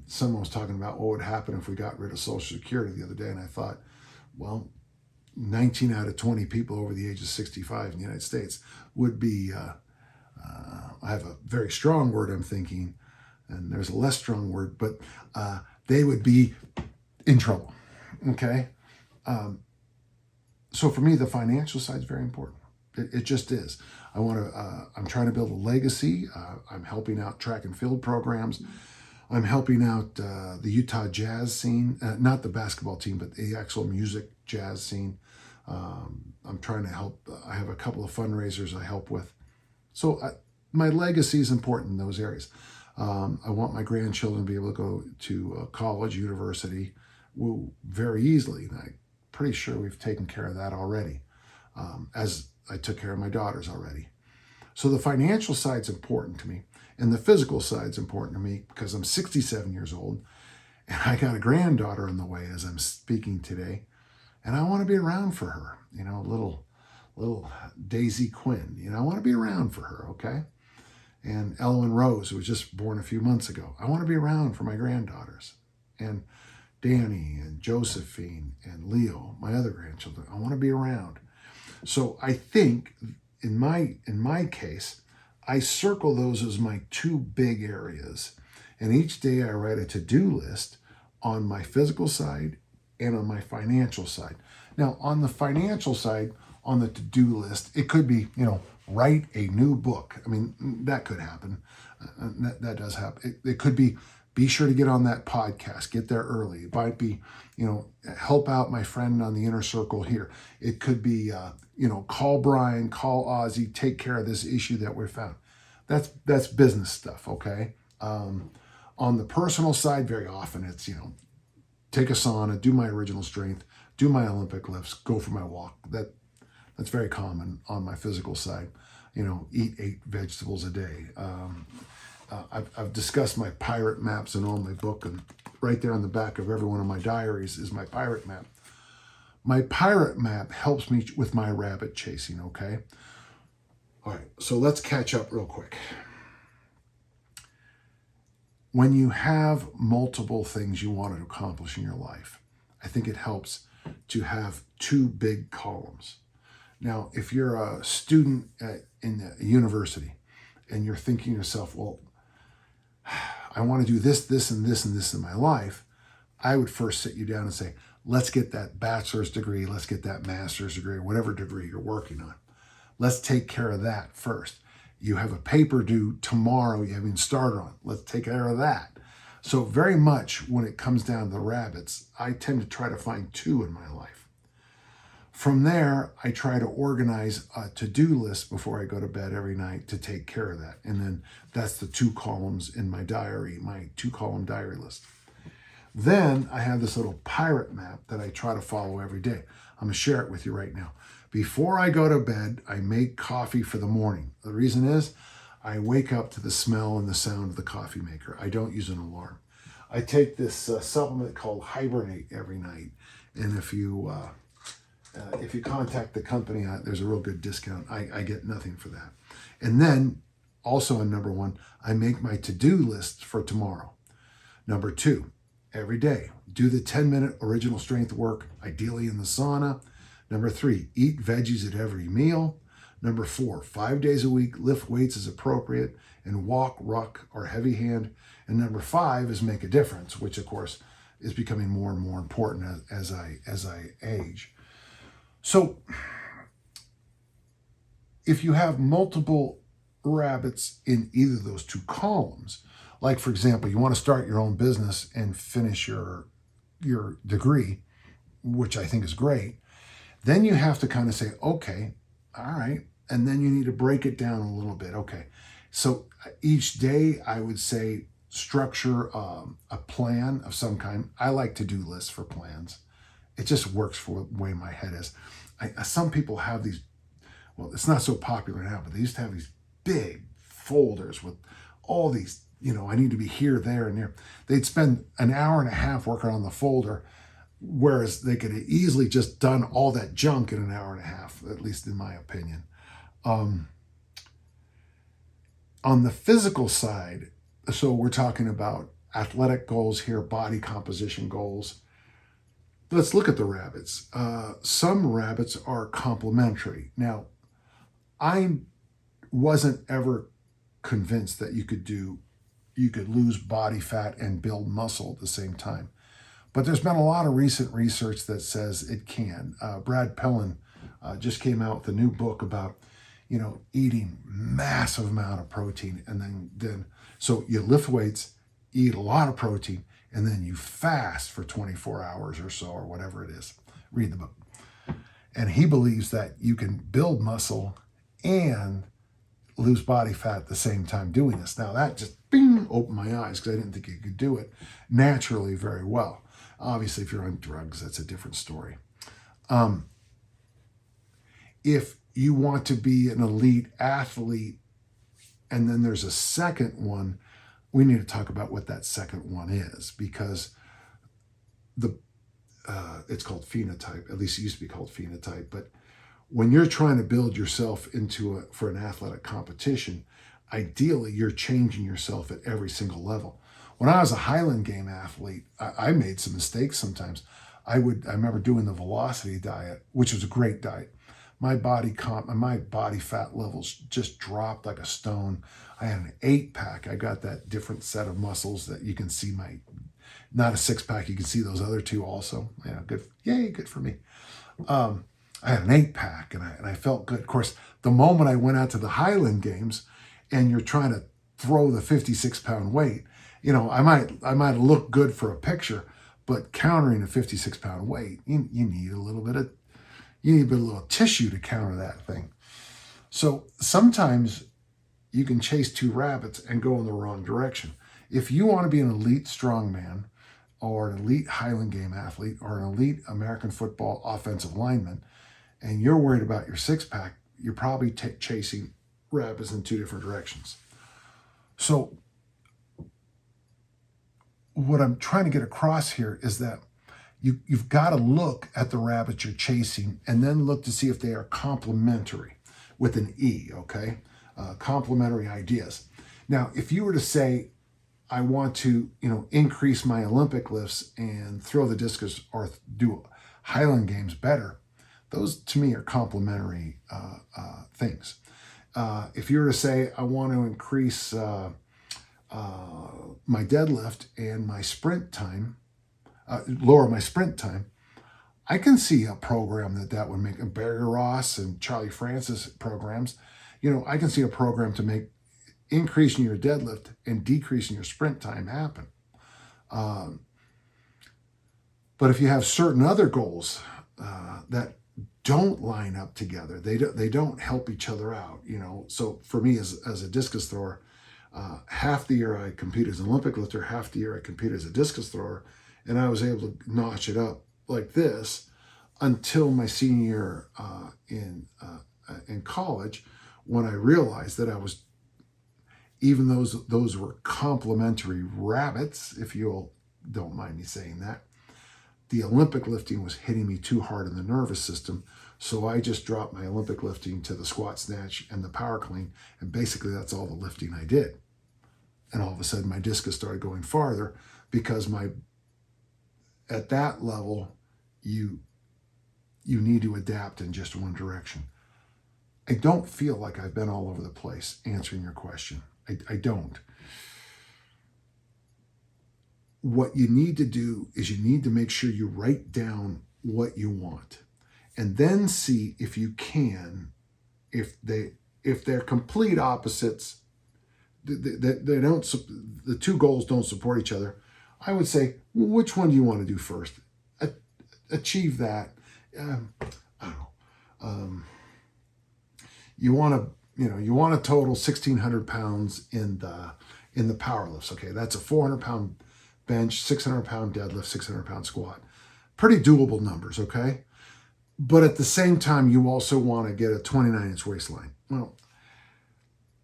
Someone was talking about what would happen if we got rid of Social Security the other day, and I thought, well, 19 out of 20 people over the age of 65 in the United States would be. I have a very strong word I'm thinking, and there's a less strong word, but they would be in trouble. Okay. So for me, the financial side is very important. It just is. I'm trying to build a legacy. I'm helping out track and field programs. I'm helping out the Utah jazz scene, not the basketball team, but the actual music jazz scene. I'm trying to help. I have a couple of fundraisers I help with. So my legacy is important in those areas. I want my grandchildren to be able to go to college, university, very easily. And I'm pretty sure we've taken care of that already, as I took care of my daughters already. So the financial side's important to me, and the physical side's important to me because I'm 67 years old, and I got a granddaughter on the way as I'm speaking today, and I want to be around for her. Little Daisy Quinn. I want to be around for her. Okay. And Ellen Rose, who was just born a few months ago. I want to be around for my granddaughters. And Danny and Josephine and Leo, my other grandchildren. I want to be around. So I think in my case, I circle those as my two big areas. And each day I write a to-do list on my physical side and on my financial side. Now, on the financial side, on the to-do list, it could be, write a new book. I mean, that could happen. That does happen. It could be sure to get on that podcast, get there early. It might be, help out my friend on the inner circle here. It could be, call Brian, call Ozzy, take care of this issue that we found. That's business stuff, okay? On the personal side, very often it's, take a sauna, do my original strength, do my Olympic lifts, go for my walk. That's very common on my physical side. Eat 8 vegetables a day. I've discussed my pirate maps in all my book, and right there on the back of every one of my diaries is my pirate map. My pirate map helps me with my rabbit chasing, okay? All right, so let's catch up real quick. When you have multiple things you want to accomplish in your life, I think it helps to have 2 big columns. Now, if you're a student in a university and you're thinking to yourself, well, I want to do this, this, and this, and this in my life, I would first sit you down and say, let's get that bachelor's degree, let's get that master's degree, whatever degree you're working on. Let's take care of that first. You have a paper due tomorrow you haven't started on. Let's take care of that. So very much when it comes down to the rabbits, I tend to try to find 2 in my life. From there, I try to organize a to-do list before I go to bed every night to take care of that. And then that's the 2 columns in my diary, my 2-column diary list. Then I have this little pirate map that I try to follow every day. I'm going to share it with you right now. Before I go to bed, I make coffee for the morning. The reason is I wake up to the smell and the sound of the coffee maker. I don't use an alarm. I take this supplement called Hibernate every night. And if you contact the company, there's a real good discount. I get nothing for that. And then also on number 1, I make my to-do list for tomorrow. Number 2, every day, do the 10-minute original strength work, ideally in the sauna. Number 3, eat veggies at every meal. Number 4, 5 days a week, lift weights as appropriate and walk, ruck, or heavy hand. And number 5 is make a difference, which of course is becoming more and more important as I age. So if you have multiple rabbits in either of those 2 columns, like for example, you want to start your own business and finish your your degree, which I think is great, then you have to kind of say, okay, all right. And then you need to break it down a little bit. Okay. So each day I would say structure a plan of some kind. I like to do lists for plans. It just works for the way my head is. Some people have these, well, it's not so popular now, but they used to have these big folders with all these, I need to be here, there, and there. They'd spend an hour and a half working on the folder, whereas they could have easily just done all that junk in an hour and a half, at least in my opinion. On the physical side, so we're talking about athletic goals here, body composition goals. Let's look at the rabbits. Some rabbits are complementary. Now, I wasn't ever convinced that you could lose body fat and build muscle at the same time. But there's been a lot of recent research that says it can. Brad Pellin just came out with a new book about, eating massive amount of protein, and then so you lift weights, eat a lot of protein, and then you fast for 24 hours or so, or whatever it is. Read the book. And he believes that you can build muscle and lose body fat at the same time doing this. Now that just opened my eyes, because I didn't think you could do it naturally very well. Obviously, if you're on drugs, that's a different story. If you want to be an elite athlete, and then there's a second one, we need to talk about what that second one is, because it's called phenotype. At least it used to be called phenotype. But when you're trying to build yourself for an athletic competition, ideally you're changing yourself at every single level. When I was a Highland Game athlete, I made some mistakes sometimes. I remember doing the velocity diet, which was a great diet. My body fat levels just dropped like a stone. I had an 8-pack. I got that different set of muscles that you can see not a 6-pack. You can see those other two also. Good. Yay, good for me. I had an 8-pack and I felt good. Of course, the moment I went out to the Highland Games and you're trying to throw the 56-pound weight, I might look good for a picture, but countering a 56-pound weight, you need a little tissue to counter that thing. So sometimes you can chase two rabbits and go in the wrong direction. If you want to be an elite strongman or an elite Highland Game athlete or an elite American football offensive lineman, and you're worried about your 6-pack, you're probably chasing rabbits in two different directions. So what I'm trying to get across here is that you've got to look at the rabbits you're chasing and then look to see if they are complementary, with an E, okay? Complementary ideas. Now, if you were to say, I want to, increase my Olympic lifts and throw the discus or do Highland Games better, those to me are complementary things. If you were to say, I want to increase my deadlift and my sprint time, lower my sprint time, I can see a program that would make, Barry Ross and Charlie Francis programs. I can see a program to make increasing your deadlift and decreasing your sprint time happen. But if you have certain other goals that don't line up together, they don't help each other out. So for me as a discus thrower, half the year I competed as an Olympic lifter, half the year I competed as a discus thrower, and I was able to notch it up like this until my senior year in college, when I realized that I was, even those were complementary rabbits, if you don't mind me saying that, the Olympic lifting was hitting me too hard in the nervous system. So I just dropped my Olympic lifting to the squat snatch and the power clean. And basically that's all the lifting I did. And all of a sudden my discus started going farther, because at that level, you need to adapt in just one direction. I don't feel like I've been all over the place answering your question. I don't. What you need to do is you need to make sure you write down what you want, and then see if you can, if they're complete opposites, they don't, the two goals don't support each other. I would say, which one do you want to do first? Achieve that. I don't know. You want to total 1,600 pounds in the power lifts. Okay, that's a 400-pound bench, 600-pound deadlift, 600-pound squat. Pretty doable numbers, okay? But at the same time, you also want to get a 29-inch waistline. Well,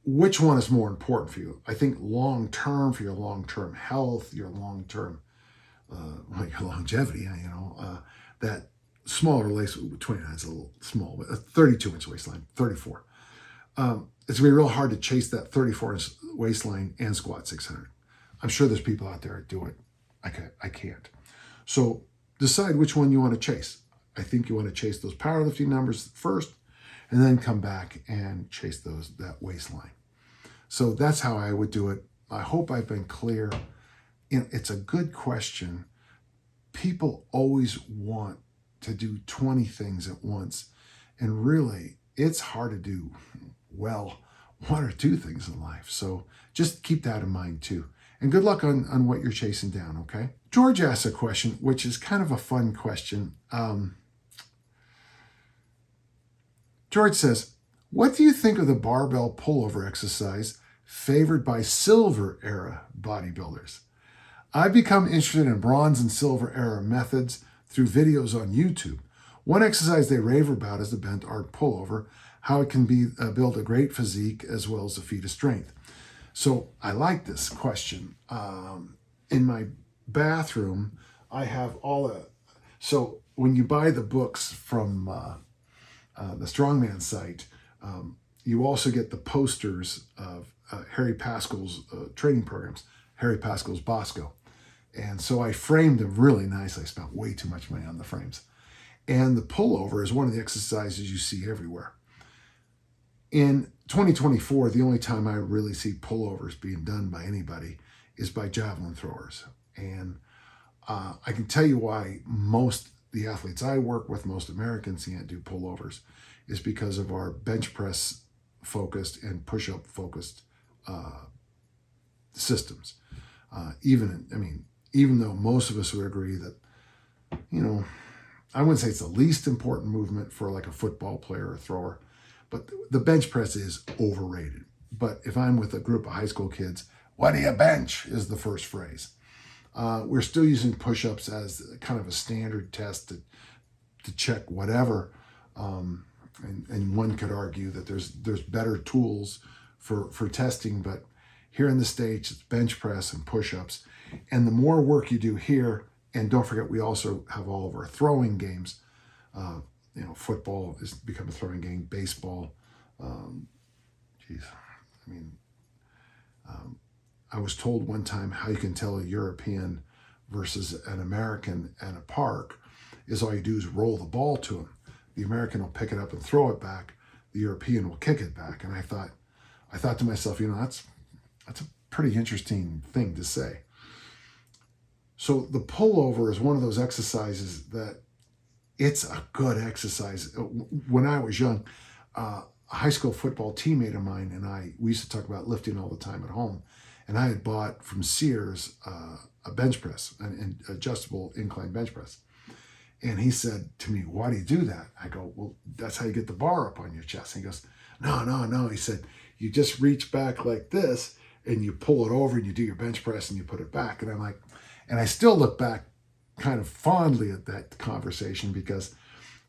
which one is more important for you? I think long-term, for your long-term health, your long-term, your longevity, that smaller waist, 29 is a little small, but a 32-inch waistline, 34. It's going to be real hard to chase that 34-inch waistline and squat 600. I'm sure there's people out there that do it. I can't. So decide which one you want to chase. I think you want to chase those powerlifting numbers first, and then come back and chase that waistline. So that's how I would do it. I hope I've been clear. It's a good question. People always want to do 20 things at once, and really, it's hard to do well 1 or 2 things in life. So just keep that in mind too. And good luck on what you're chasing down, okay? George asked a question, which is kind of a fun question. George says, what do you think of the barbell pullover exercise favored by silver era bodybuilders? I've become interested in bronze and silver era methods through videos on YouTube. One exercise they rave about is the bent arc pullover, how it can build a great physique as well as a feat of strength. So I like this question. In my bathroom, I have so when you buy the books from the Strongman site, you also get the posters of Harry Pascal's training programs, Harry Pascal's Bosco. And so I framed them really nice. I spent way too much money on the frames. And the pullover is one of the exercises you see everywhere. In 2024, the only time I really see pullovers being done by anybody is by javelin throwers. And I can tell you why the athletes I work with, most Americans can't do pullovers, is because of our bench press focused and push-up focused systems. Even though most of us would agree that, I wouldn't say it's the least important movement for like a football player or thrower, but the bench press is overrated. But if I'm with a group of high school kids, what do you bench is the first phrase. We're still using push-ups as kind of a standard test to check whatever. And one could argue that there's better tools for testing, but here in the States, it's bench press and push-ups. And the more work you do here, and don't forget, we also have all of our throwing games. Football has become a throwing game, baseball. I was told one time how you can tell a European versus an American at a park is all you do is roll the ball to him. The American will pick it up and throw it back. The European will kick it back. And I thought to myself, that's a pretty interesting thing to say. So the pullover is one of those exercises that it's a good exercise. When I was young, a high school football teammate of mine and we used to talk about lifting all the time at home. And I had bought from Sears a bench press, an adjustable incline bench press. And he said to me, why do you do that? I go, well, that's how you get the bar up on your chest. And he goes, no. He said, you just reach back like this and you pull it over and you do your bench press and you put it back. And I'm like, and I still look back kind of fondly at that conversation because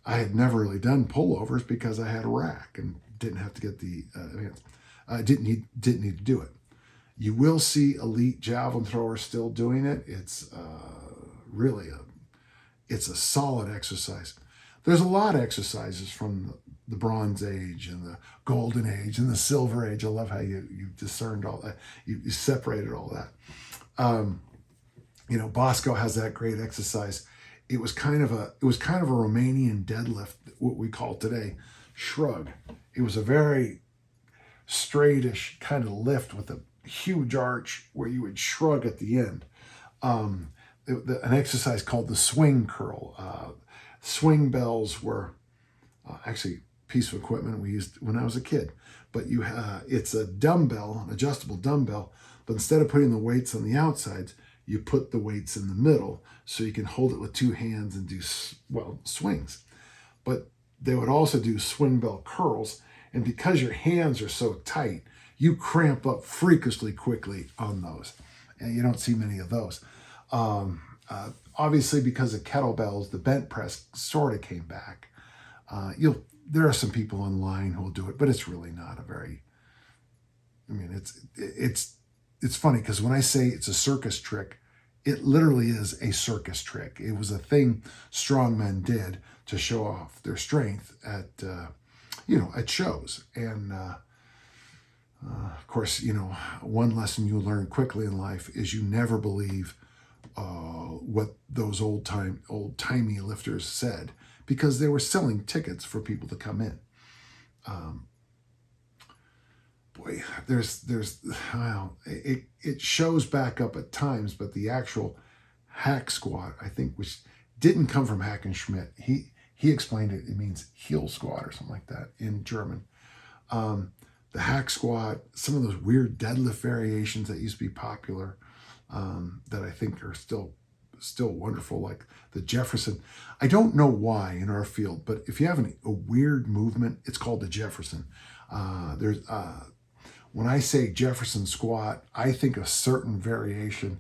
I had never really done pullovers because I had a rack and didn't have to get didn't need to do it. You will see elite javelin throwers still doing it. It's really it's a solid exercise. There's a lot of exercises from the Bronze Age and the Golden Age and the Silver Age. I love how you discerned all that. You separated all that. Bosco has that great exercise. It was kind of a Romanian deadlift, what we call today shrug. It was a very straightish kind of lift with a huge arch where you would shrug at the end. An exercise called the swing curl. Swing bells were actually a piece of equipment we used when I was a kid. But it's a dumbbell, an adjustable dumbbell, but instead of putting the weights on the outsides, you put the weights in the middle so you can hold it with two hands and do, well, swings. But they would also do swing bell curls. And because your hands are so tight, you cramp up freakishly quickly on those. And you don't see many of those. Obviously, because of kettlebells, the bent press sort of came back. There are some people online who will do it, but it's really not a very, I mean, it's funny because when I say it's a circus trick, it literally is a circus trick. It was a thing strongmen did to show off their strength at, at shows. And of course, one lesson you learn quickly in life is you never believe what those old-timey lifters said, because they were selling tickets for people to come in. It shows back up at times, but the actual hack squat, I think, which didn't come from Hackenschmidt. He explained it. It means heel squat or something like that in German. The hack squat, some of those weird deadlift variations that used to be popular, that I think are still wonderful, like the Jefferson. I don't know why in our field, but if you have a weird movement, it's called the Jefferson. When I say Jefferson squat, I think a certain variation.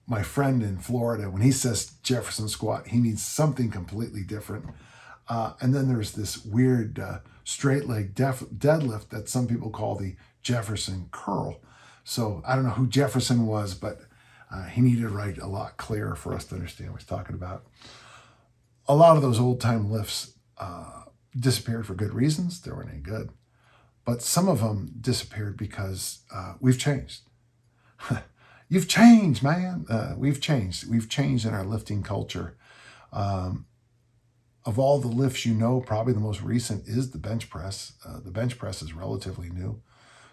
My friend in Florida, when he says Jefferson squat, he means something completely different. And then there's this weird straight leg deadlift that some people call the Jefferson curl. So I don't know who Jefferson was, but he needed to write a lot clearer for us to understand what he's talking about. A lot of those old time lifts disappeared for good reasons. They weren't any good. But some of them disappeared because we've changed. You've changed, man. We've changed. We've changed in our lifting culture. Of all the lifts, probably the most recent is the bench press. The bench press is relatively new.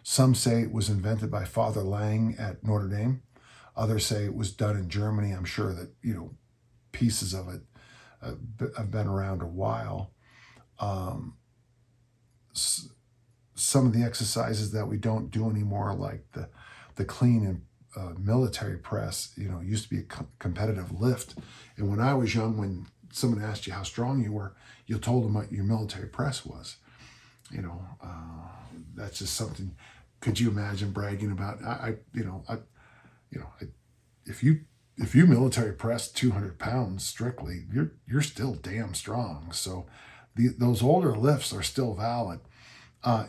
Some say it was invented by Father Lang at Notre Dame. Others say it was done in Germany. I'm sure that, pieces of it have been around a while. Some of the exercises that we don't do anymore, like the clean and military press, used to be a competitive lift. And when I was young, when someone asked you how strong you were, you told them what your military press was. That's just something. Could you imagine bragging about? If you military press 200 pounds strictly, you're still damn strong. So those older lifts are still valid.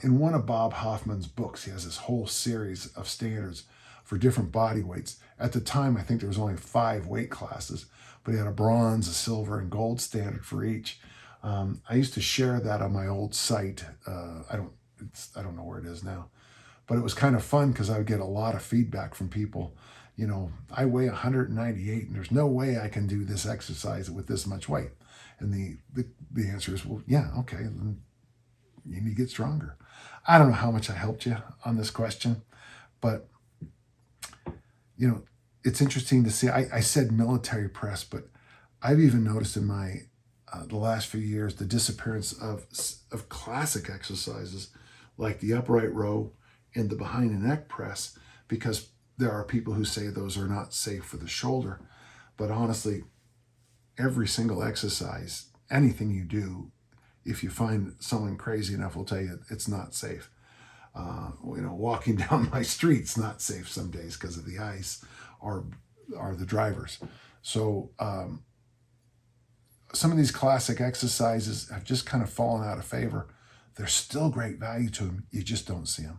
In one of Bob Hoffman's books, he has this whole series of standards for different body weights. At the time, I think there was only 5 weight classes, but he had a bronze, a silver, and gold standard for each. I used to share that on my old site. I don't know where it is now, but it was kind of fun because I would get a lot of feedback from people. I weigh 198, and there's no way I can do this exercise with this much weight. And the answer is, well, yeah, okay, then you need to get stronger. I don't know how much I helped you on this question, but it's interesting to see. I said military press, but I've even noticed in my the last few years the disappearance of classic exercises like the upright row and the behind the neck press, because there are people who say those are not safe for the shoulder. But honestly, every single exercise, anything you do, if you find someone crazy enough, will tell you it's not safe. Walking down my street's not safe some days because of the ice or the drivers. So some of these classic exercises have just kind of fallen out of favor. There's still great value to them. You just don't see them.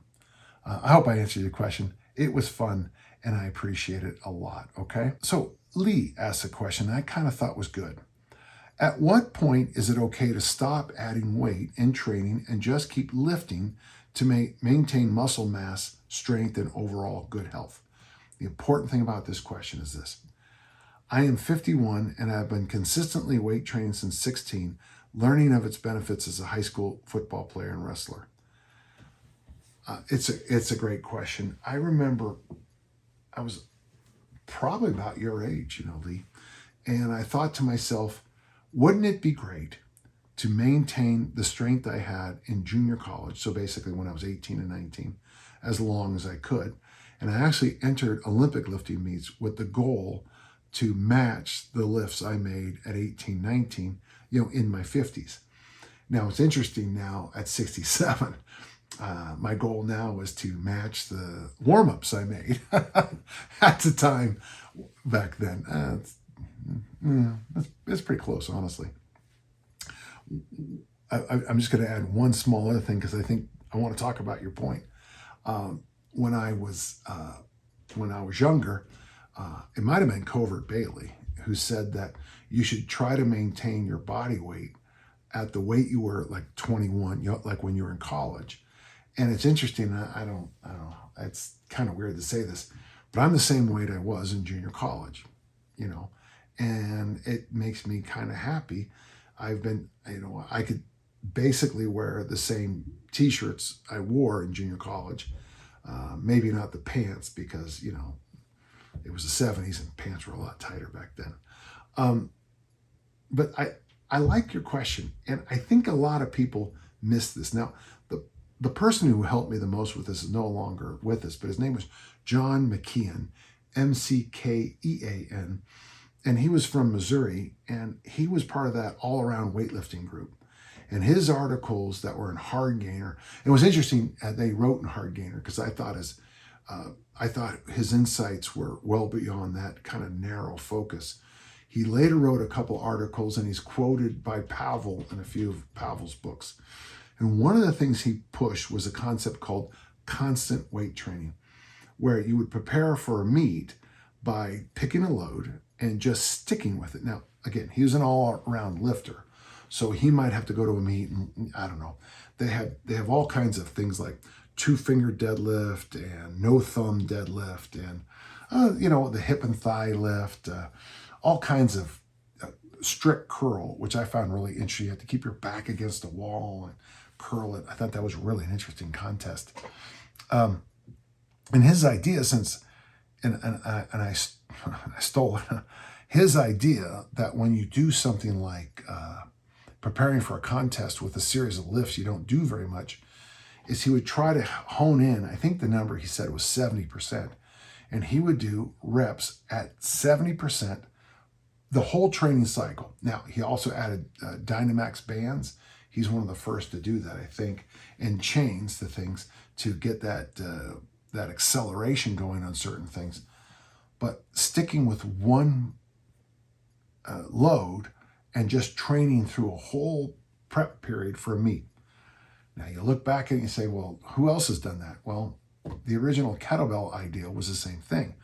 I hope I answered your question. It was fun, and I appreciate it a lot, okay? So Lee asked a question that I kind of thought was good. At what point is it okay to stop adding weight in training and just keep lifting to maintain muscle mass, strength, and overall good health? The important thing about this question is this. I am 51 and I've been consistently weight training since 16, learning of its benefits as a high school football player and wrestler. It's a great question. I remember I was probably about your age, Lee, and I thought to myself, wouldn't it be great to maintain the strength I had in junior college, so basically when I was 18 and 19, as long as I could, And I actually entered Olympic lifting meets with the goal to match the lifts I made at 18, 19, in my 50s. Now, it's interesting now at 67, my goal now is to match the warm-ups I made at the time back then. It's pretty close, honestly. I'm just going to add one small other thing because I think I want to talk about your point. When I was younger, it might have been Covert Bailey who said that you should try to maintain your body weight at the weight you were at like 21, like when you were in college. And it's interesting. I don't know. It's kind of weird to say this, but I'm the same weight I was in junior college, and it makes me kind of happy. I've been, I could basically wear the same t-shirts I wore in junior college. Maybe not the pants because, it was the 70s and pants were a lot tighter back then. But I like your question. And I think a lot of people miss this. Now, the person who helped me the most with this is no longer with us, but his name was John McKeon, McKean. And he was from Missouri, and he was part of that all-around weightlifting group. And his articles that were in Hard Gainer, it was interesting, they wrote in Hard Gainer because I thought his insights were well beyond that kind of narrow focus. He later wrote a couple articles, and he's quoted by Pavel in a few of Pavel's books. And one of the things he pushed was a concept called constant weight training, where you would prepare for a meet by picking a load and just sticking with it. Now, again, he was an all-around lifter, so he might have to go to a meet, and I don't know. They have all kinds of things like 2-finger deadlift and no thumb deadlift, and the hip and thigh lift, all kinds of strict curl, which I found really interesting. You have to keep your back against the wall and curl it. I thought that was really an interesting contest. And his idea, I stole it, his idea that when you do something like preparing for a contest with a series of lifts you don't do very much, is he would try to hone in. I think the number he said was 70%. And he would do reps at 70% the whole training cycle. Now, he also added Dynamax bands. He's one of the first to do that, I think, and chains to things to get that acceleration going on certain things. But sticking with one load and just training through a whole prep period for a meet. Now, you look back and you say, well, who else has done that? Well, the original kettlebell idea was the same thing.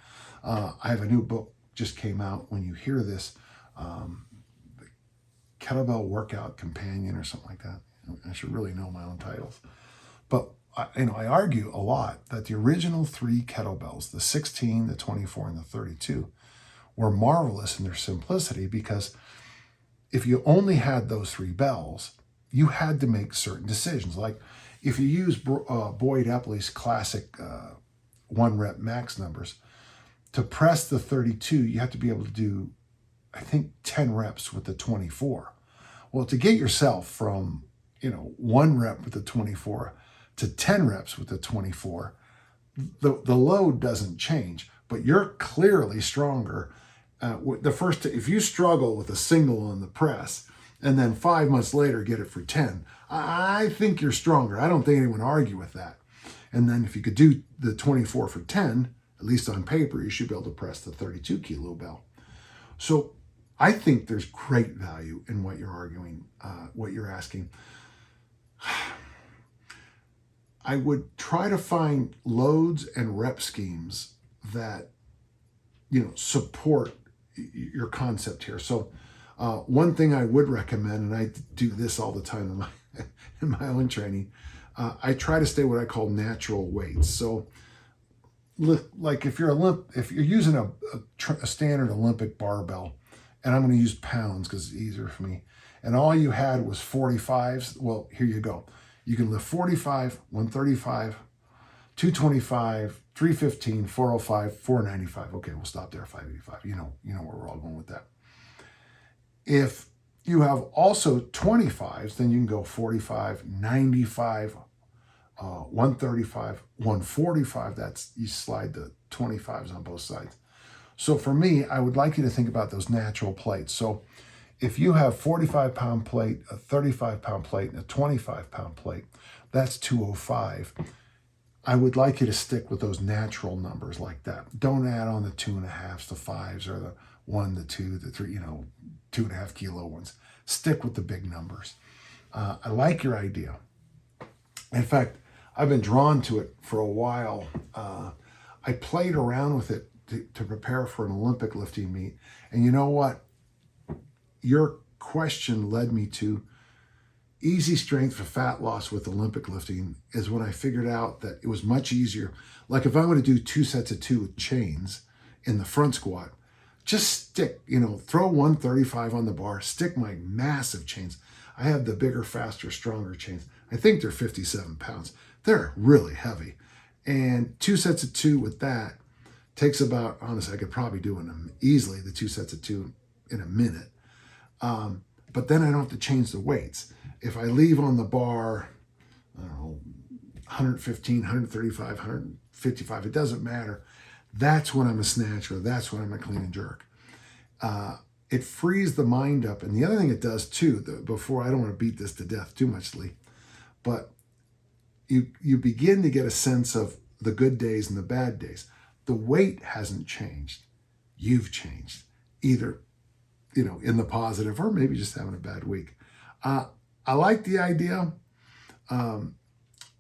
I have a new book just came out when you hear this, the Kettlebell Workout Companion or something like that. I should really know my own titles. But I argue a lot that the original 3 kettlebells, the 16, the 24, and the 32, were marvelous in their simplicity because if you only had those 3 bells, you had to make certain decisions. Like if you use Boyd Epley's classic 1-rep max numbers, to press the 32, you have to be able to do, I think, 10 reps with the 24. Well, to get yourself from, 1 rep with the 24 to 10 reps with the 24, the load doesn't change, but you're clearly stronger. If you struggle with a single on the press and then 5 months later get it for 10, I think you're stronger. I don't think anyone would argue with that. And then if you could do the 24 for 10, at least on paper, you should be able to press the 32 kilo bell. So I think there's great value in what you're arguing, what you're asking. I would try to find loads and rep schemes that, support your concept here. So one thing I would recommend, and I do this all the time in my own training, I try to stay what I call natural weights. So like if you're using a standard Olympic barbell, and I'm going to use pounds because it's easier for me, and all you had was 45s, well, here you go. You can lift 45, 135, 225, 315, 405, 495. Okay, we'll stop there, 585. You know where we're all going with that. If you have also 25s, then you can go 45, 95, 135, 145, that's you slide the 25s on both sides. So for me, I would like you to think about those natural plates. So if you have 45-pound plate, a 35-pound plate, and a 25-pound plate, that's 205. I would like you to stick with those natural numbers like that. Don't add on the 2.5s, the 5s, or the 1, the 2, the 3, 2.5 kilo ones. Stick with the big numbers. I like your idea. In fact, I've been drawn to it for a while. I played around with it to prepare for an Olympic lifting meet. And you know what? Your question led me to easy strength for fat loss with Olympic lifting is when I figured out that it was much easier. Like if I were to do 2 sets of 2 with chains in the front squat, just stick, throw 135 on the bar, stick my massive chains. I have the bigger, faster, stronger chains. I think they're 57 pounds. They're really heavy. And 2 sets of 2 with that takes about, honestly, I could probably do them easily, the 2 sets of 2 in a minute. But then I don't have to change the weights. If I leave on the bar, 115, 135, 155, it doesn't matter. That's when I'm a snatcher. That's when I'm a clean and jerk. It frees the mind up. And the other thing it does too, before, I don't want to beat this to death too much, Lee, but you begin to get a sense of the good days and the bad days. The weight hasn't changed. You've changed, either, in the positive or maybe just having a bad week. I like the idea.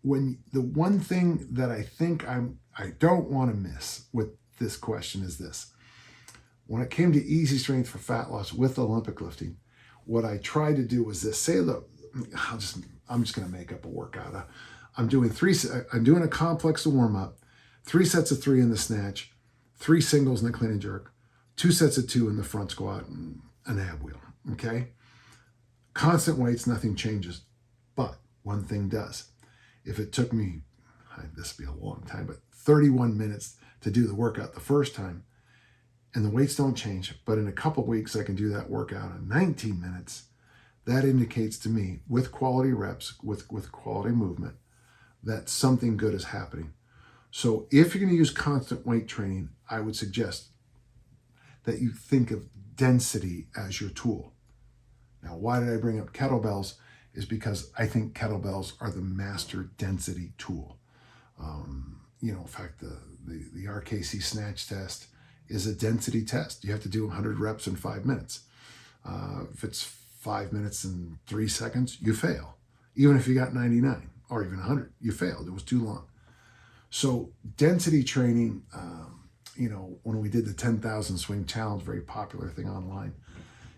When the one thing that I think I don't want to miss with this question is this. When it came to easy strength for fat loss with Olympic lifting, what I tried to do was this. I'm just going to make up a workout. I'm doing a complex warm up, 3 sets of 3 in the snatch, 3 singles in the clean and jerk, 2 sets of 2 in the front squat, and an ab wheel. Okay. Constant weights, nothing changes. But one thing does. If it took me, this would be a long time, but 31 minutes to do the workout the first time, and the weights don't change, but in a couple weeks I can do that workout in 19 minutes, that indicates to me, with quality reps, with quality movement, that something good is happening. So if you're going to use constant weight training, I would suggest that you think of density as your tool. Now, why did I bring up kettlebells? Is because I think kettlebells are the master density tool. In fact, the RKC snatch test is a density test. You have to do 100 reps in 5 minutes. If it's 5 minutes and 3 seconds, you fail. Even if you got 99 or even 100, you failed. It was too long. So density training, when we did the 10,000 swing challenge, very popular thing online,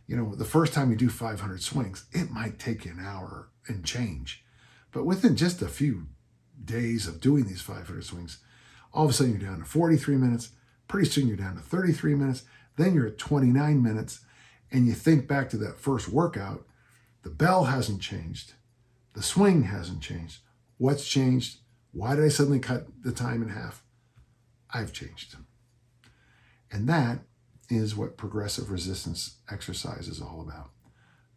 the first time you do 500 swings, it might take you an hour and change. But within just a few days of doing these 500 swings, all of a sudden you're down to 43 minutes. Pretty soon you're down to 33 minutes. Then you're at 29 minutes. And you think back to that first workout, the bell hasn't changed. The swing hasn't changed. What's changed? Why did I suddenly cut the time in half? I've changed. And that is what progressive resistance exercise is all about.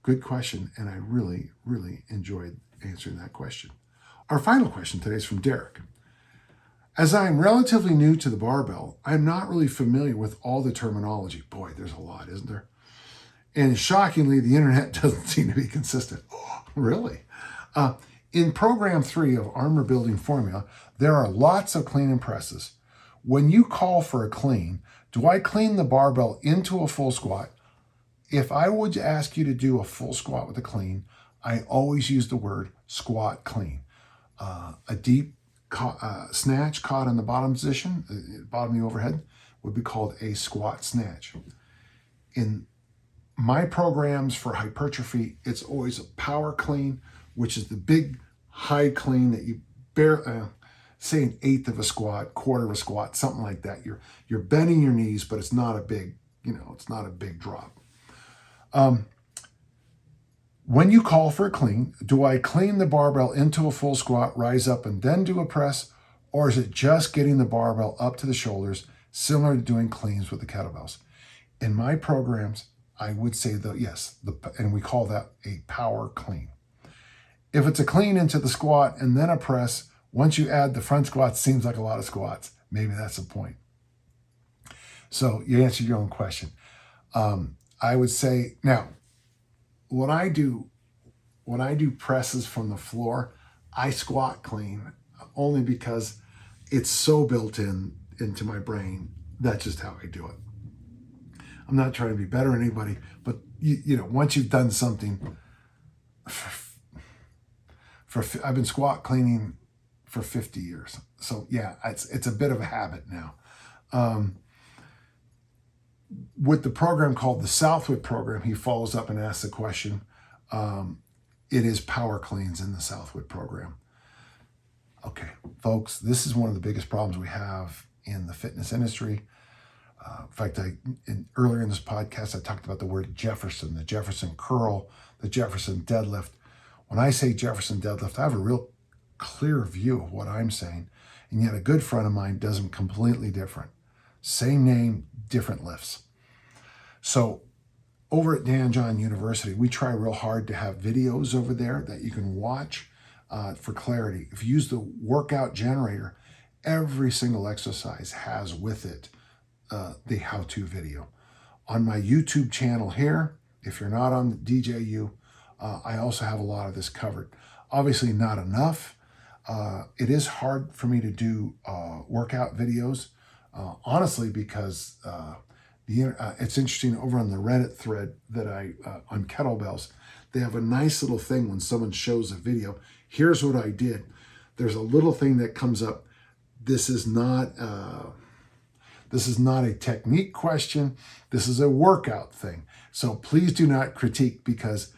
Good question, and I really, really enjoyed answering that question. Our final question today is from Derek. As I am relatively new to the barbell, I'm not really familiar with all the terminology. Boy, there's a lot, isn't there? And shockingly, the internet doesn't seem to be consistent. Oh, really? In program 3 of Armor Building Formula, there are lots of clean and presses. When you call for a clean, do I clean the barbell into a full squat? If I would ask you to do a full squat with a clean, I always use the word squat clean. A deep snatch caught in the bottom position, bottom of the overhead, would be called a squat snatch. In my programs for hypertrophy, it's always a power clean, which is the big high clean that you say an eighth of a squat, quarter of a squat, something like that. You're bending your knees, but it's not a big, it's not a big drop. When you call for a clean, do I clean the barbell into a full squat, rise up, and then do a press? Or is it just getting the barbell up to the shoulders, similar to doing cleans with the kettlebells? In my programs, I would say that yes, and we call that a power clean. If it's a clean into the squat and then a press, Once you add the front squats, seems like a lot of squats. Maybe that's the point. So you answered your own question. I would say now, when I do presses from the floor, I squat clean only because it's so built into my brain. That's just how I do it. I'm not trying to be better than anybody, but you know, once you've done something, I've been squat cleaning for 50 years. So yeah, it's a bit of a habit now. With the program called the Southwood program, he follows up and asks the question, it is power cleans in the Southwood program. Okay, folks, this is one of the biggest problems we have in the fitness industry. In fact, earlier in this podcast, I talked about the word Jefferson, the Jefferson curl, the Jefferson deadlift. When I say Jefferson deadlift, I have a real clear view of what I'm saying. And yet a good friend of mine does them completely different. Same name, different lifts. So over at Dan John University, we try real hard to have videos over there that you can watch for clarity. If you use the workout generator, every single exercise has with it the how-to video. On my YouTube channel here, if you're not on the DJU, I also have a lot of this covered. Obviously not enough. It is hard for me to do workout videos, honestly, because it's interesting, over on the Reddit thread that on kettlebells, they have a nice little thing when someone shows a video. Here's what I did. There's a little thing that comes up. This is not a technique question. This is a workout thing. So please do not critique, because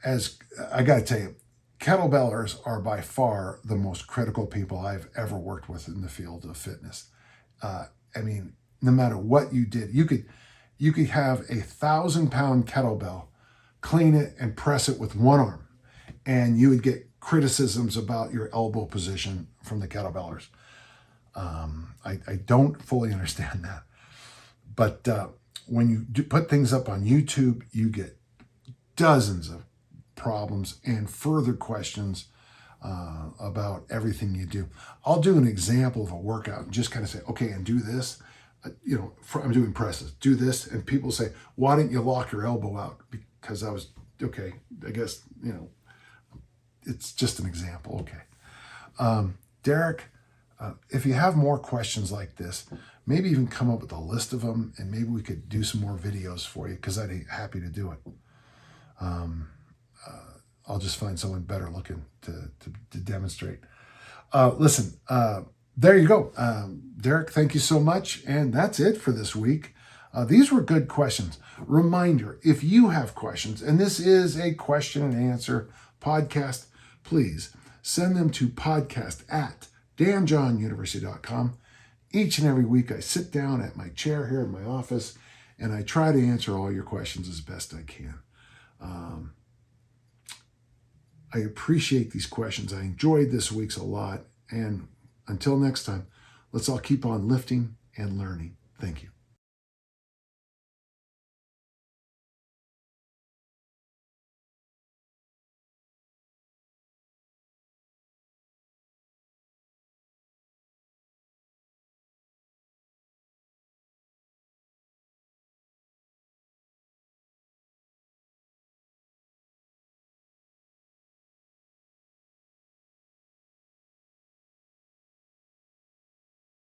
as I got to tell you, kettlebellers are by far the most critical people I've ever worked with in the field of fitness. I mean, no matter what you did, you could have 1,000-pound kettlebell, clean it and press it with one arm, and you would get criticisms about your elbow position from the kettlebellers. I don't fully understand that. But when you put things up on YouTube, you get dozens of problems and further questions about everything you do. I'll do an example of a workout and just kind of say, okay, and do this. I'm doing presses, do this. And people say, why didn't you lock your elbow out? Because I was, okay, I guess, it's just an example. Okay. Derek, if you have more questions like this, maybe even come up with a list of them, and maybe we could do some more videos for you, because I'd be happy to do it. I'll just find someone better looking to demonstrate. Listen, there you go. Derek, thank you so much. And that's it for this week. These were good questions. Reminder, if you have questions, and this is a question and answer podcast, please send them to podcast@danjohnuniversity.com. Each and every week I sit down at my chair here in my office and I try to answer all your questions as best I can. I appreciate these questions. I enjoyed this week's a lot. And until next time, let's all keep on lifting and learning. Thank you.